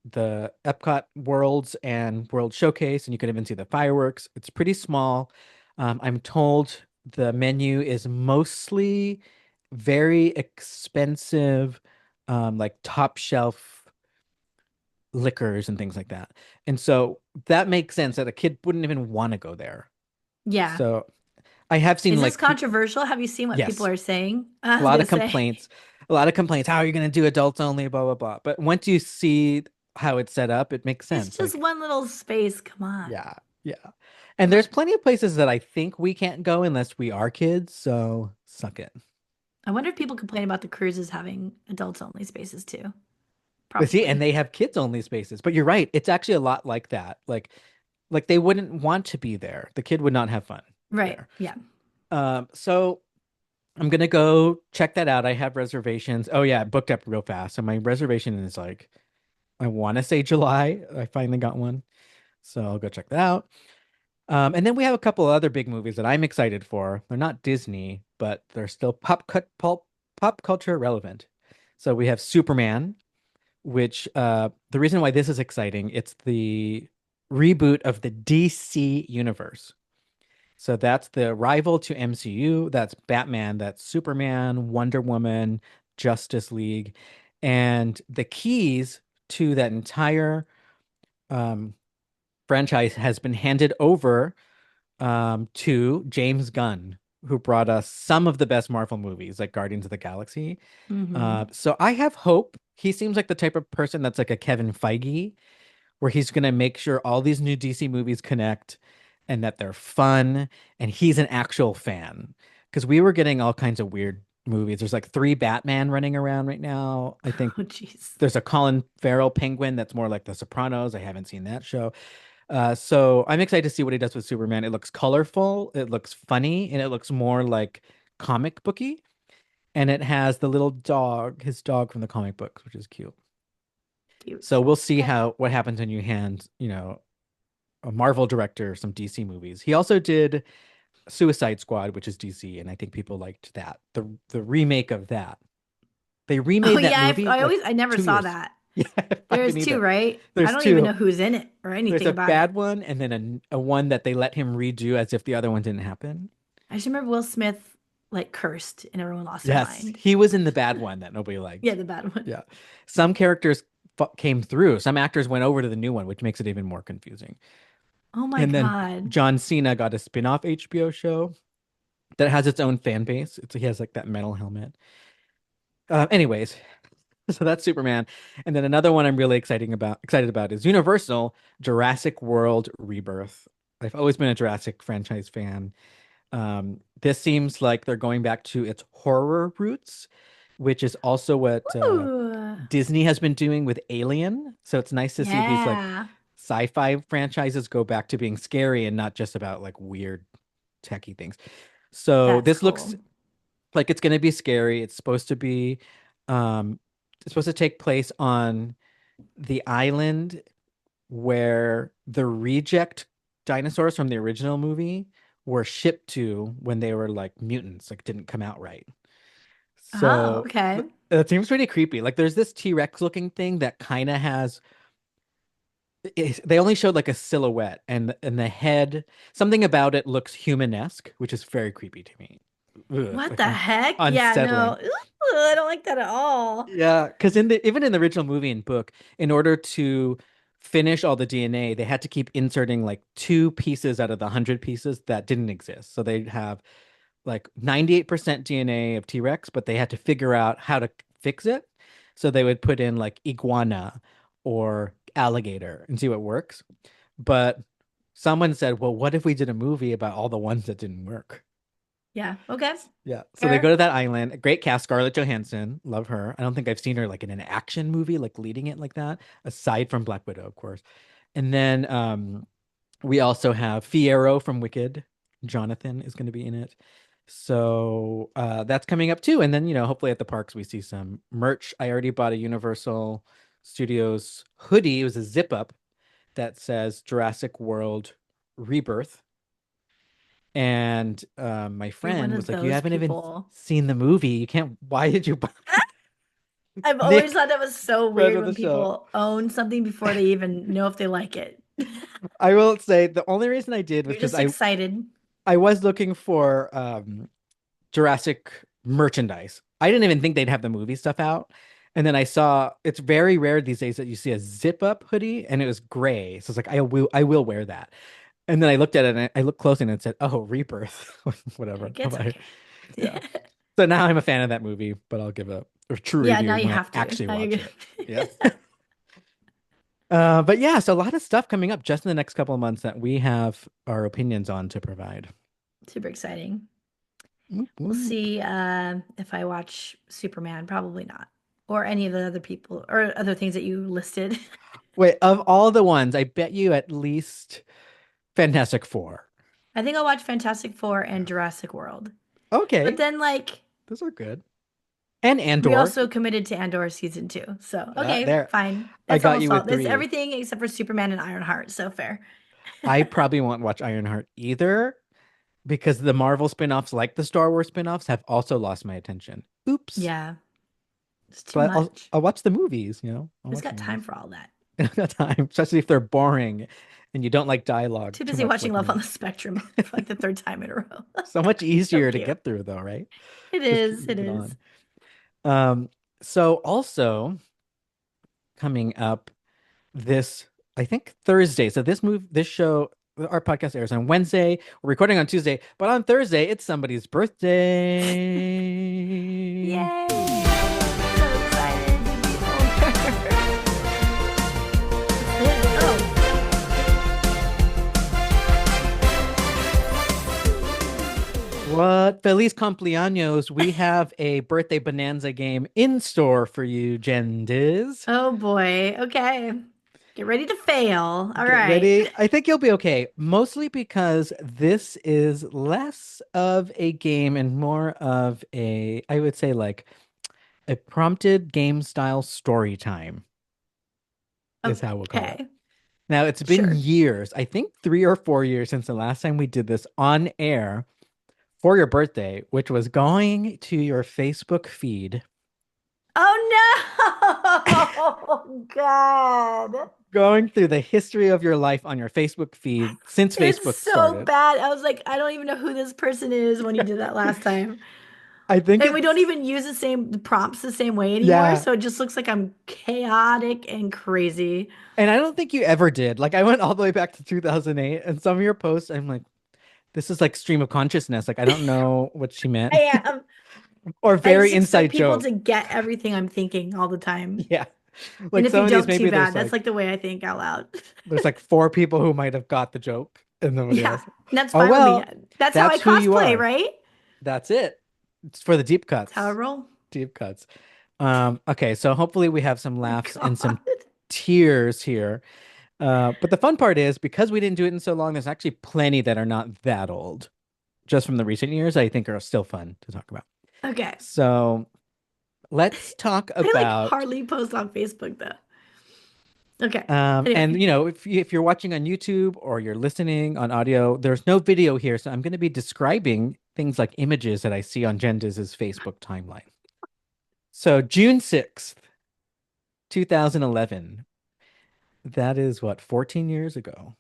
the Epcot Worlds and World Showcase, and you can even see the fireworks. It's pretty small. I'm told the menu is mostly very expensive, like top shelf liquors and things like that. And so that makes sense that a kid wouldn't even want to go there. Yeah. So I have seen Is this like controversial? Have you seen what people yes, are saying? a I was lot gonna of say, complaints, a lot of complaints. How are you going to do adults only? Blah blah blah. But once you see how it's set up, it makes it's sense. just Like one little space. Come on. yeah, yeah. And there's plenty of places that I think we can't go unless we are kids. So suck it. I wonder if people complain about the cruises having adults only spaces too. But see, and Probably. they have kids only spaces. But you're right. It's actually a lot like that. Like they wouldn't want to be there. The kid would not have fun Right. there. Yeah. So I'm gonna go check that out. I have reservations. Oh yeah, I booked up real fast. So my reservation is like I want to say July. I finally got one. So I'll go check that out. And then we have a couple other big movies that I'm excited for. They're not Disney, but they're still pop culture relevant. So we have Superman, which the reason why this is exciting, it's the reboot of the DC universe. So that's the rival to MCU. That's Batman, that's Superman, Wonder Woman, Justice League. And the keys to that entire um, franchise has been handed over to James Gunn, who brought us some of the best Marvel movies, like Guardians of the Galaxy. Hmm. So I have hope. He seems like the type of person that's like a Kevin Feige, where he's going to make sure all these new DC movies connect and that they're fun. And he's an actual fan. Because we were getting all kinds of weird movies. There's like three Batman running around right now. I think Oh, jeez. there's a Colin Farrell Penguin that's more like The Sopranos. I haven't seen that show. So I'm excited to see what he does with Superman. It looks colorful, it looks funny, and it looks more like comic booky. And it has the little dog, his dog from the comic books, which is cute. Cute. So we'll see Okay. how what happens when you hand, a Marvel director some DC movies. He also did Suicide Squad, which is DC, and I think people liked that. The remake of that. They Oh remade that yeah, movie like I never two saw years. that. Yeah, I There's didn't two, either. right? I There's don't even know two. who's in it or There's anything a about it. bad one and then a one that they let him redo as if the other one didn't happen. I just remember Will Smith like cursed and everyone lost their Yes, mind. he was in the bad one that nobody Yeah, liked. the bad one. Yeah. Some characters came through. Some actors went over to the new one, which makes it even more confusing. Oh my And then God. John Cena got a spin-off HBO show that has its own fan base. He has like that metal helmet. Anyways, so that's Superman. And then another one I'm really excited about is Universal Jurassic World Rebirth. I've always been a Jurassic franchise fan. This seems like they're going back to its horror roots, which is also what Ooh. Disney has been doing with Alien. So it's nice to see these like Yeah. sci-fi franchises go back to being scary and not just about like weird techie things. So That's this looks cool. like it's going to be scary. Um, it's supposed to take place on the island where the reject dinosaurs from the original movie were shipped to when they were like mutants, like didn't come out right. Oh, So okay. it seems pretty creepy. Like there's this T-Rex looking thing that kind of has they only showed like a silhouette and the head, something about it looks humanesque, which is very creepy to me. Ugh, What like the heck? Yeah, unsettling. no. Ooh, I don't like that at all. Yeah, because in the even in the original movie and book, in order to finish all the DNA, they had to keep inserting like two pieces out of the 100 pieces that didn't exist. So they'd have like 98% DNA of T-Rex, but they had to figure out how to fix it. So they would put in like iguana or alligator and see what works. But someone said, well, what if we did a movie about all the ones that didn't work? Yeah, okay. Yeah. So they go Fair. to that island. A great cast, Scarlett Johansson. Love her. I don't think I've seen her like in an action movie, like leading it like that, aside from Black Widow, of course. And then we also have Fiyero from Wicked. Jonathan is going to be in it. So that's coming up too. And then, hopefully at the parks we see some merch. I already bought a Universal Studios hoodie. It was a zip up that says Jurassic World Rebirth. And my You're one friend was of like, "You those haven't even people. seen the movie. You can't. Why did you buy I've always Nick, thought that was so friend weird of the when show?" people own something before they even know if they like it. I will say the only reason I did was You're because just I excited. I was looking for Jurassic merchandise. I didn't even think they'd have the movie stuff out. And then I saw it's very rare these days that you see a zip up hoodie and it was gray. So it's like I will wear that. And then I looked at it and I looked closely and it said, "Oh, Rebirth." Whatever. Like, it's Bye-bye. okay. Yeah. So now I'm a fan of that movie, but I'll give a true Yeah, now review you when I have to. actually Now watch you're it. Yeah. gonna. But yeah, so a lot of stuff coming up just in the next couple of months that we have our opinions on to provide. Super exciting. Whoop, We'll whoop. see if I watch Superman. Probably not. or any of the other people or other things that you listed. Wait, of all the ones, I bet you at least Fantastic Four. I think I'll watch Fantastic Four and Jurassic World. But Okay, then, like, those are good. And we Andor. also committed to Andor season two. So, okay, There, fine. I That's got almost you all. with That's three. everything except for Superman and Ironheart. So fair. I probably won't watch Ironheart either because the Marvel spin-offs, like the Star Wars spin-offs, have also lost my attention. Oops. Yeah, it's too But much. I'll watch the movies, you know. I'll Who's watch the got time movies. for all that? I don't got time, especially if they're boring and you don't like dialogue Too too busy much watching like Love on me. the Spectrum for like the third time in a row. So much So easier to cute. get through though, right? It Just is. It leave it is. on. Um, so also coming up this, I think Thursday. So this show, our podcast airs on Wednesday. We're recording on Tuesday, but on Thursday, it's somebody's birthday. Yay! So excited to be older. What's this? Oh, What? Feliz cumpleaños. We have a birthday bonanza game in store for you, Jenn Diz. oh boy. Okay. Get ready to fail. All Get right. ready. I think you'll be okay, mostly because this is less of a game and more of a, I would say, like a prompted game style story time is how we'll call it. Okay. Now, it's been Sure. years, I think 3 or 4 years since the last time we did this on air for your birthday, which was going to your Facebook feed, Oh no! God. going through the history of your life on your Facebook feed since It's Facebook so started. bad. I was like, I don't even know who this person is when you did that last time. I think And we don't it's, even use the same prompts the same way anymore. yeah. So it just looks like I'm chaotic and crazy. And I don't think you ever did. Like, I went all the way back to 2008, and some of your posts, I'm like, this is like stream of consciousness. Like, I don't know what she meant. I am. Or I very just expect inside people joke. to get everything I'm thinking all the time. Yeah. And Like if some you of these, don't, too maybe bad. That's like the way I think out loud. there's like four people who might have got the joke and nobody Yeah, else. that's Oh fine with me. well, That's how I that's who you cosplay, are. right? That's it. It's for the deep That's how I cuts. roll. Deep cuts. Okay, so hopefully we have some Oh laughs and some God. tears here. But the fun part is because we didn't do it in so long, there's actually plenty that are not that old, just from the recent years, I think are still fun to talk about. Okay. So let's talk I like about hardly post on Facebook though. Okay. Anyway. and you know, if you're watching on YouTube or you're listening on audio, there's no video here, so I'm going to be describing things like images that I see on Jenn Diz's Facebook timeline. So June 6th, 2011. That is what, 14 years ago.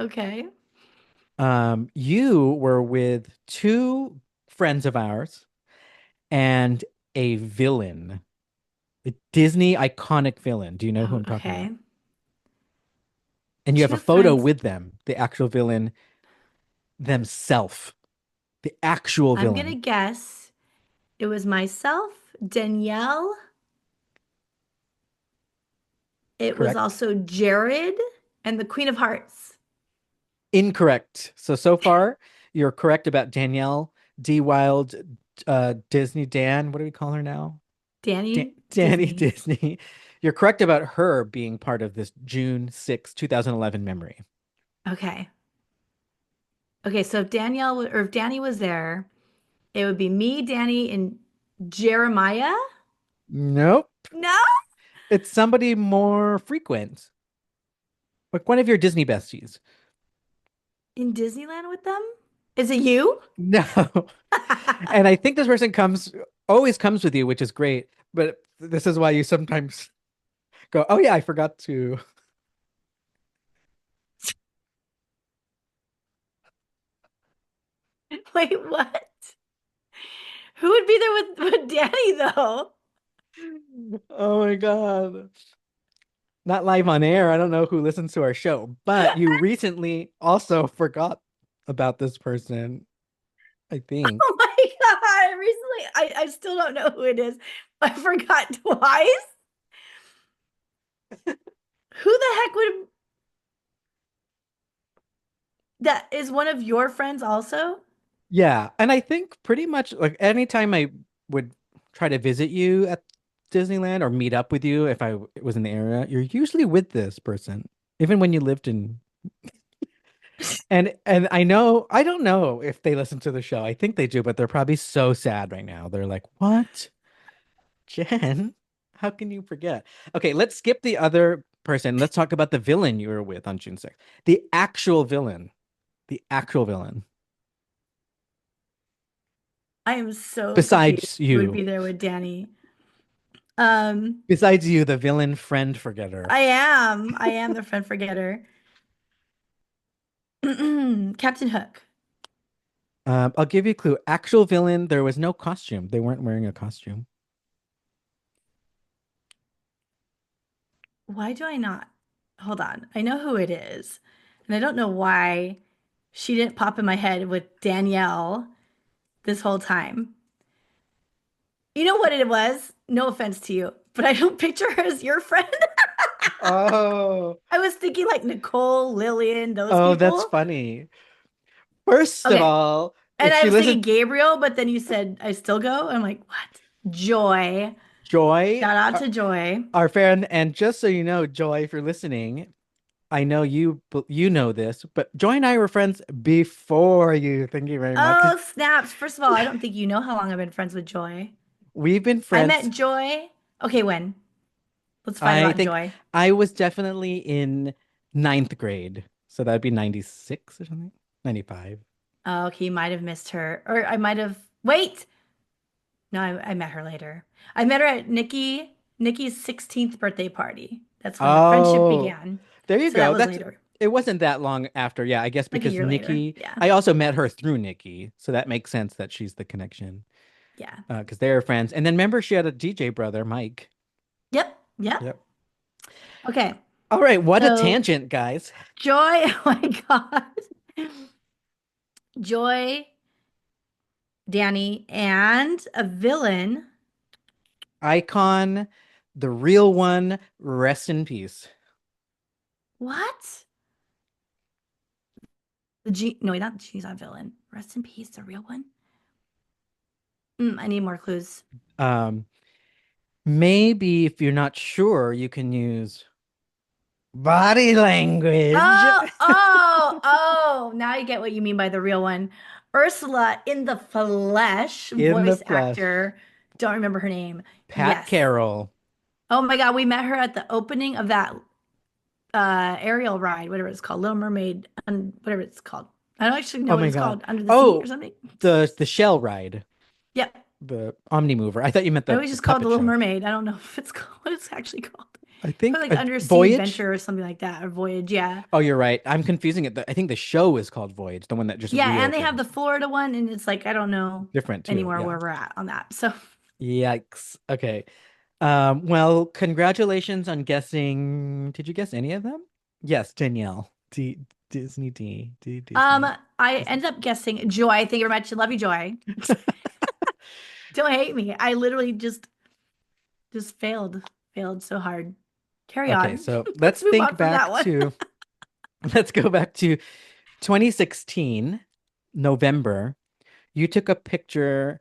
Okay. You were with two friends of ours and a villain, a Disney iconic villain. Do you know who Oh, I'm talking about? okay. And you have a Two photo friends. with them, the actual villain themselves, the actual I'm gonna villain. guess it was myself, Danielle. It was Correct? also Jared and the Queen of Hearts. Incorrect. So far, you're correct about Danielle D. Wild, Disney Dan. What do we call her now? Danny Danny Disney. Disney. You're correct about her being part of this June 6, 2011 memory. Okay. Okay, so if or if Danny was there, it would be me, Danny, and Jeremiah. Nope. No, It's somebody more frequent. Like one of your Disney besties. in Disneyland with them. Is it you? No. And I think this person always comes with you, which is great. But this is why you sometimes go, oh yeah, I forgot to. Wait, what? Who would be there with Danny though? Oh my God. Not live on air. I don't know who listens to our show, but you recently also forgot about this person, I think. Oh my God. Recently, I still don't know who it is. I forgot twice. Who the heck would that is one of your friends also? Yeah. And I think pretty much like anytime I would try to visit you at Disneyland or meet up with you if I was in the area, you're usually with this person, even when you lived in. And I don't know if they listen to the show. I think they do, but they're probably so sad right now. They're like, "What, Jen? How can you forget?" Okay, let's skip the other person. Let's talk about the villain you were with on June 6th. The actual villain. The actual villain. I am so confused Besides who would you. be there with Danny. Um, Besides you, the villain friend forgetter. I am the friend forgetter. Captain Hook. I'll give you a clue. Actual villain, there was no costume. They weren't wearing a costume. Why do I not? Hold on. I know who it is. And I don't know why she didn't pop in my head with Danielle this whole time. You know what it was? No offense to you, but I don't picture her as your friend. Oh, I was thinking like Nicole, Lillian, those oh, that's people. funny. First of Okay. all, And if I she was thinking listened, Gabriel, but then you said I still go. I'm like, what? Joy. Joy, Shout out to Joy. our friend, and just so you know, Joy, if you're listening, I know you know this, but Joy and I were friends before you. Thank you very much. Oh, snaps. First of all, I don't think you know how long I've been friends with Joy. We've been I met friends. Joy. Okay, when? Let's fight I about think Joy. I was definitely in ninth grade, so that'd be 96 or something, 95. Oh, okay, you might have missed her. Or I might have. Wait! No, I met her later. I met her at Nikki's 16th birthday party. That's when the friendship Oh, began. there you So that go. was That's later. it wasn't that long after. Yeah, I guess Like a because year later. Nikki, Yeah. I also met her through Nikki, so that makes sense that she's the connection. Yeah. Because they're friends. And then remember she had a DJ brother, Mike. Yep. Yep. Yep. Okay. All right, what a So tangent, guys. Joy, oh my God. Joy, Danny, and a villain. Icon, the real one, rest in peace. What? The G no, not she's not a villain. Rest in peace, the real one. I need more clues. Um, Maybe if you're not sure, you can use body language Oh, now I get what you mean by the real one. Ursula in the flesh, in the voice flesh. actor. Don't remember her name. Pat Yes. Carroll. Oh my God, we met her at the opening of that aerial ride, whatever it's called, Little Mermaid, whatever it's called. I don't actually know Oh what my it's God. called, Under the Sea or Oh, something. the shell ride, Yep. the Omni Mover. I thought you meant I the, always the just call it the puppet Little show. Mermaid. I don't know if it's called what it's actually called. I Probably think like Undersea Voyage. Adventure or something like that, or Voyage. Yeah. Oh, you're right. I'm confusing it. I think the show is called Voyage, the one that just Yeah, and they have reopened. the Florida one, and it's like I don't know Different too. anywhere Yeah. where we're at on that. So Yikes. Okay. Well, congratulations on guessing. Did you guess any of them? Yes, Danielle. um Disney. I Disney. ended up guessing Joy. Thank you very much. Love you, Joy. Don't hate me. I literally just failed so hard. Carry Okay, on. so Let's let's move think on from that back one. to let's go back to 2016, November. You took a picture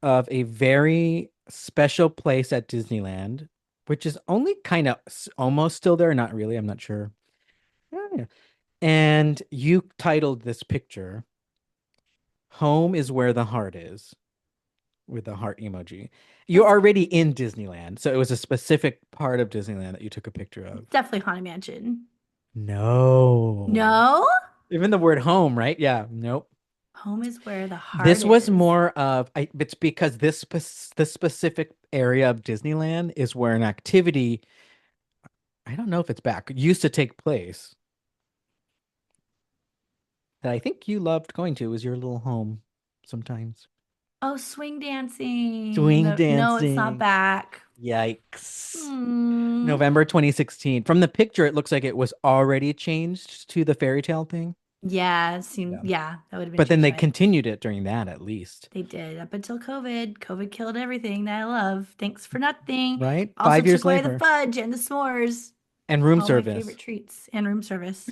of a very special place at Disneyland, which is only kind of almost still there, not really, I'm not sure. Yeah, yeah. And you titled this picture, Home is Where the Heart Is, with a heart emoji. You're That's already in Disneyland, so it was a specific part of Disneyland that you took a picture of. definitely Haunted Mansion. No. No? Even the word home, right? Yeah, nope. Home is where the heart This was is. more of it's because this specific area of Disneyland is where an activity, I don't know if it's back, used to take place that I think you loved going to was your little home sometimes. Oh, swing dancing. Swing No, it's not dancing. back. Yikes. Hmm. November 2016. From the picture, it looks like it was already changed to the fairy tale thing. Yeah, Yeah. that would have been But then changed they by it. continued it during that at least. They did up until COVID. COVID killed everything that I love. Thanks for nothing. Right? Also 5 years took away the later. fudge and the s'mores. And room All my favorite service. treats and room service.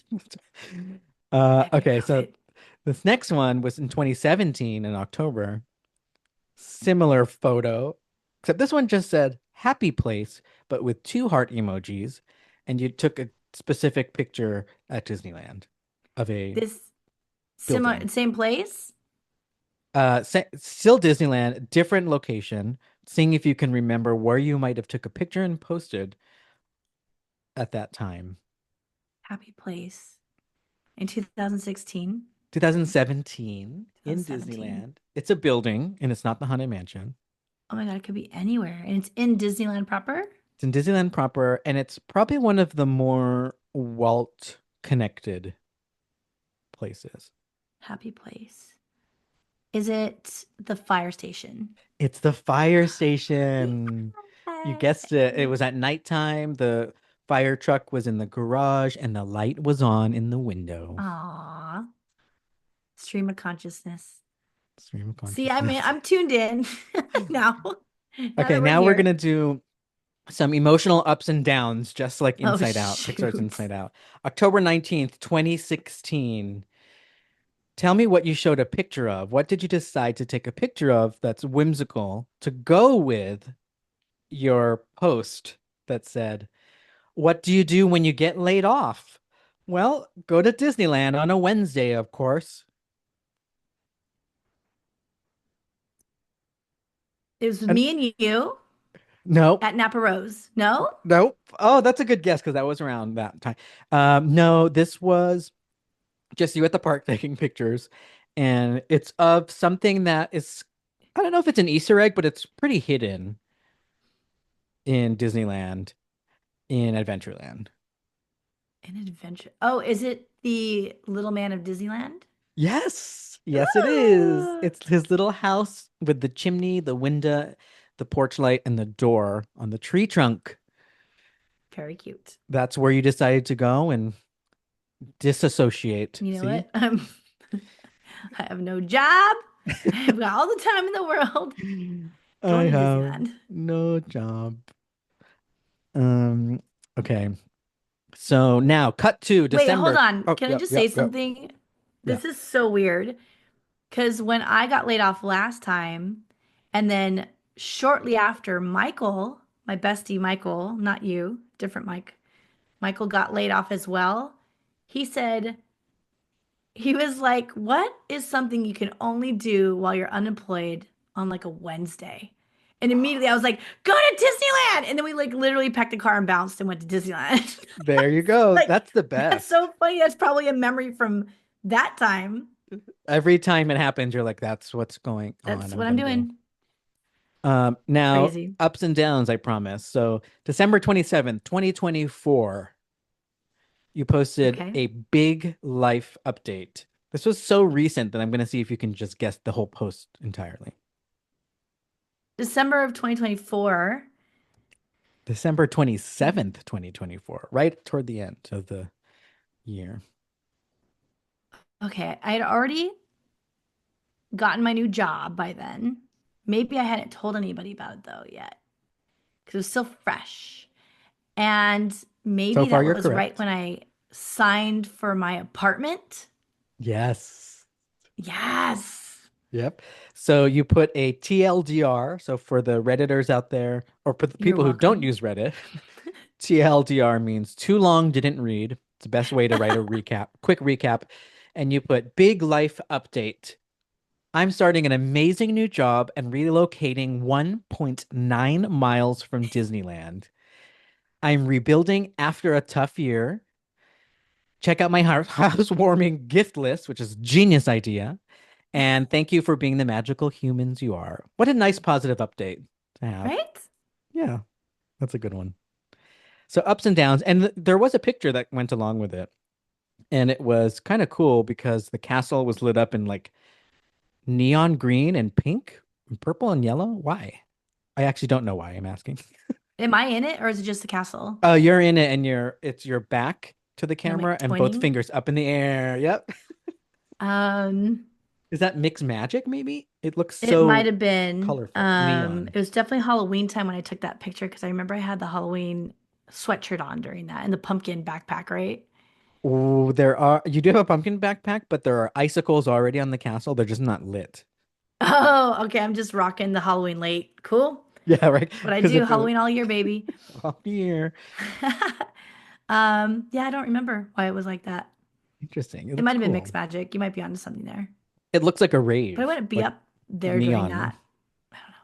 Epic Okay, so COVID. this next one was in 2017 in October. Similar photo, except this one just said happy place, but with two heart emojis, and you took a specific picture at Disneyland of a This building. similar, same place? Still Disneyland, different location, seeing if you can remember where you might have took a picture and posted at that time. Happy place in 2016, 2017 in 2017. Disneyland. It's a building and it's not the Haunted Mansion. Oh my God, it could be anywhere. And it's in Disneyland proper. It's in Disneyland proper, and it's probably one of the more Walt connected places. Happy place. Is it the fire station? It's the fire station. You guessed it. It Yay. was at nighttime. The fire truck was in the garage, and the light was on in the window. Aw, stream of consciousness. Stream of See, I mean, consciousness. I'm tuned in now. Now Okay, that we're now we're here. gonna do some emotional ups and downs, just like Oh, Inside Out, Pixar's shoot. Inside Out. October 19th, 2016. Tell me what you showed a picture of. What did you decide to take a picture of that's whimsical to go with your post that said, "What do you do when you get laid off?" Well, go to Disneyland on a Wednesday, of course. It was And me and you nope, at Napa Rose. No? nope. Oh, that's a good guess because that was around that time. No, this was just you at the park taking pictures, and it's of something that is, I don't know if it's an Easter egg, but it's pretty hidden in Disneyland, in Adventureland. An adventure. Oh, is it the Little Man of Disneyland? Yes, yes, it is. Ooh, It's his little house with the chimney, the window, the porch light, and the door on the tree trunk. very cute. That's where you decided to go and disassociate. You know See? what? I have no job. I've got all the time in the world I going to have Disneyland. no job. Um, okay. So now cut to Wait, hold December. on. Oh, Can I yep, just say yep, yep. something? Yeah. This is so weird because when I got laid off last time, and then shortly after, Michael, my bestie Michael, not you, different Mike, Michael got laid off as well. He said, he was like, "What is something you can only do while you're unemployed on like a Wednesday?" And immediately I was like, "Go to Disneyland!" And then we like literally packed the car and bounced and went to Disneyland. There you go. Like, That's the that's best. so funny. That's probably a memory from that time. Every time it happens, you're like, that's what's going on. That's I'm what I'm gonna go. doing. Now Crazy. ups and downs, I promise. So December 27th, 2024, you posted Okay. a big life update. This was so recent that I'm gonna see if you can just guess the whole post entirely. December of 2024. December 27th, 2024, right toward the end of the year. Okay. I had already gotten my new job by then. Maybe I hadn't told anybody about it though yet because it was still fresh. And So maybe far, that you're was right correct. when I signed for my apartment. Yes. Yes. Yep. So you put a TLDR. So for the Redditors out there, or for the You're people who don't welcome. use Reddit, TLDR means too long, didn't read. It's the best way to write a recap, quick recap. And you put big life update. I'm starting an amazing new job and relocating 1.9 miles from Disneyland. I'm rebuilding after a tough year. Check out my housewarming gift list, which is a genius idea. And thank you for being the magical humans you are. What a nice positive update to have. Right? Yeah, that's a good one. So ups and downs. And there was a picture that went along with it. And it was kind of cool because the castle was lit up in like neon green and pink and purple and yellow. Why? I actually don't know why I'm asking. Am I in it or is it just the castle? Oh, you're in it and it's your back to the And I'm camera like and both pointing. fingers up in the air. Yep. Um, Is that mixed magic maybe? It looks it might so have been. colorful. Neon. It was definitely Halloween time when I took that picture because I remember I had the Halloween sweatshirt on during that and the pumpkin backpack, right? Oh, you do have a pumpkin backpack, but there are icicles already on the castle. They're just not lit. Oh, okay. I'm just rocking the Halloween late. Cool. Yeah, right. What I Because do, if it was Halloween all year, baby. all year, Yeah, I don't remember why it was like that. interesting. It It might looks have been cool. mixed magic. You might be onto something there. It looks like a But I rave, wouldn't be like up there doing neon. that. I don't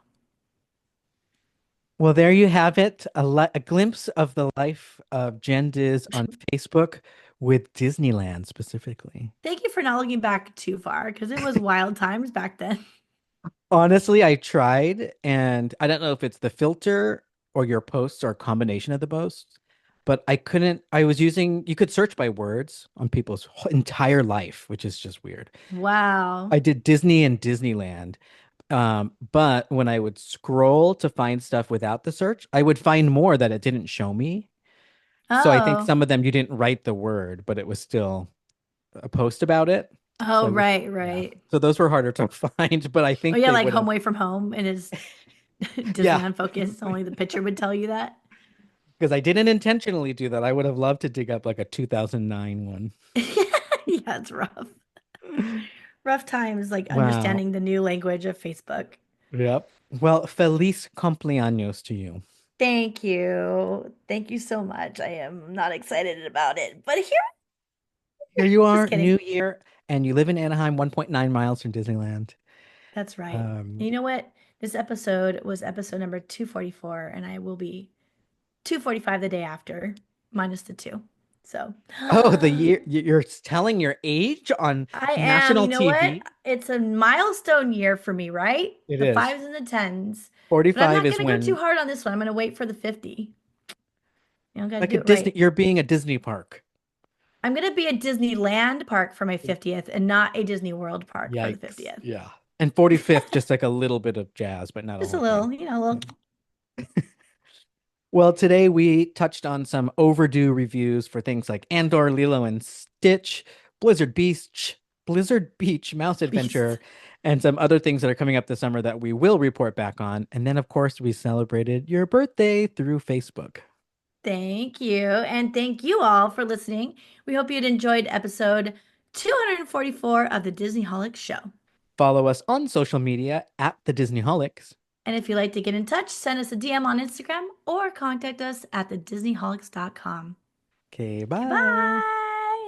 Well, there you have it, a glimpse of the life of Jenn Diz on know. Facebook with Disneyland specifically. Thank you for not looking back too far because it was wild times back then. Honestly, I tried, and I don't know if it's the filter or your posts or a combination of the posts, but I couldn't. I was using, you could search by words on people's entire life, which is just weird. Wow. I did Disney and Disneyland. But when I would scroll to find stuff without the search, I would find more that it didn't show me. So I think Oh. some of them you didn't write the word, but it was still a post about it. So Oh, I wish, right, yeah. right. So those were harder to find, but I Oh, think yeah, they like would Home have. Away from Home and his Yeah, Disneyland focus. Only the picture would tell you that. because I didn't intentionally do that. I would have loved to dig up like a 2009 one. Yeah, it's rough. Rough times, like Wow. understanding the new language of Facebook. Yep. Well, feliz cumpleaños to you. Thank you. Thank you so much. I am not excited about it, but here, Here you just are, kidding. New Year, and you live in Anaheim, 1.9 miles from Disneyland. That's right. And Um, you know what? This episode was episode number 244, and I will be 245 the day after, minus the two. So oh, the year you're telling your age on I am. You national know what? TV? It's a milestone year for me, right? It The is. fives and the tens. But I'm 45 not is going to go too when hard on this one. I'm going to wait for the 50. You know, got to like a do it Disney, right. you're being a Disney park. I'm going to be at Disneyland Park for my 50th and not a Disney World Park for the Yikes. 50th. Yeah. And 45th, just like a little bit of jazz, but not a Just a whole thing. little, a little. Yeah. Well, today we touched on some overdue reviews for things like Andor, Lilo and Stitch, Blizzard Beach, Blizzard Beach, Mouse Beast. Adventure, and some other things that are coming up this summer that we will report back on. And then, of course, we celebrated your birthday through Facebook. Thank you. And thank you all for listening. We hope you'd enjoyed episode 244 of the Disneyholics Show. Follow us on social media at the Disneyholics. And if you'd like to get in touch, send us a DM on Instagram or contact us at thedisneyholics.com. Okay, Goodbye. bye.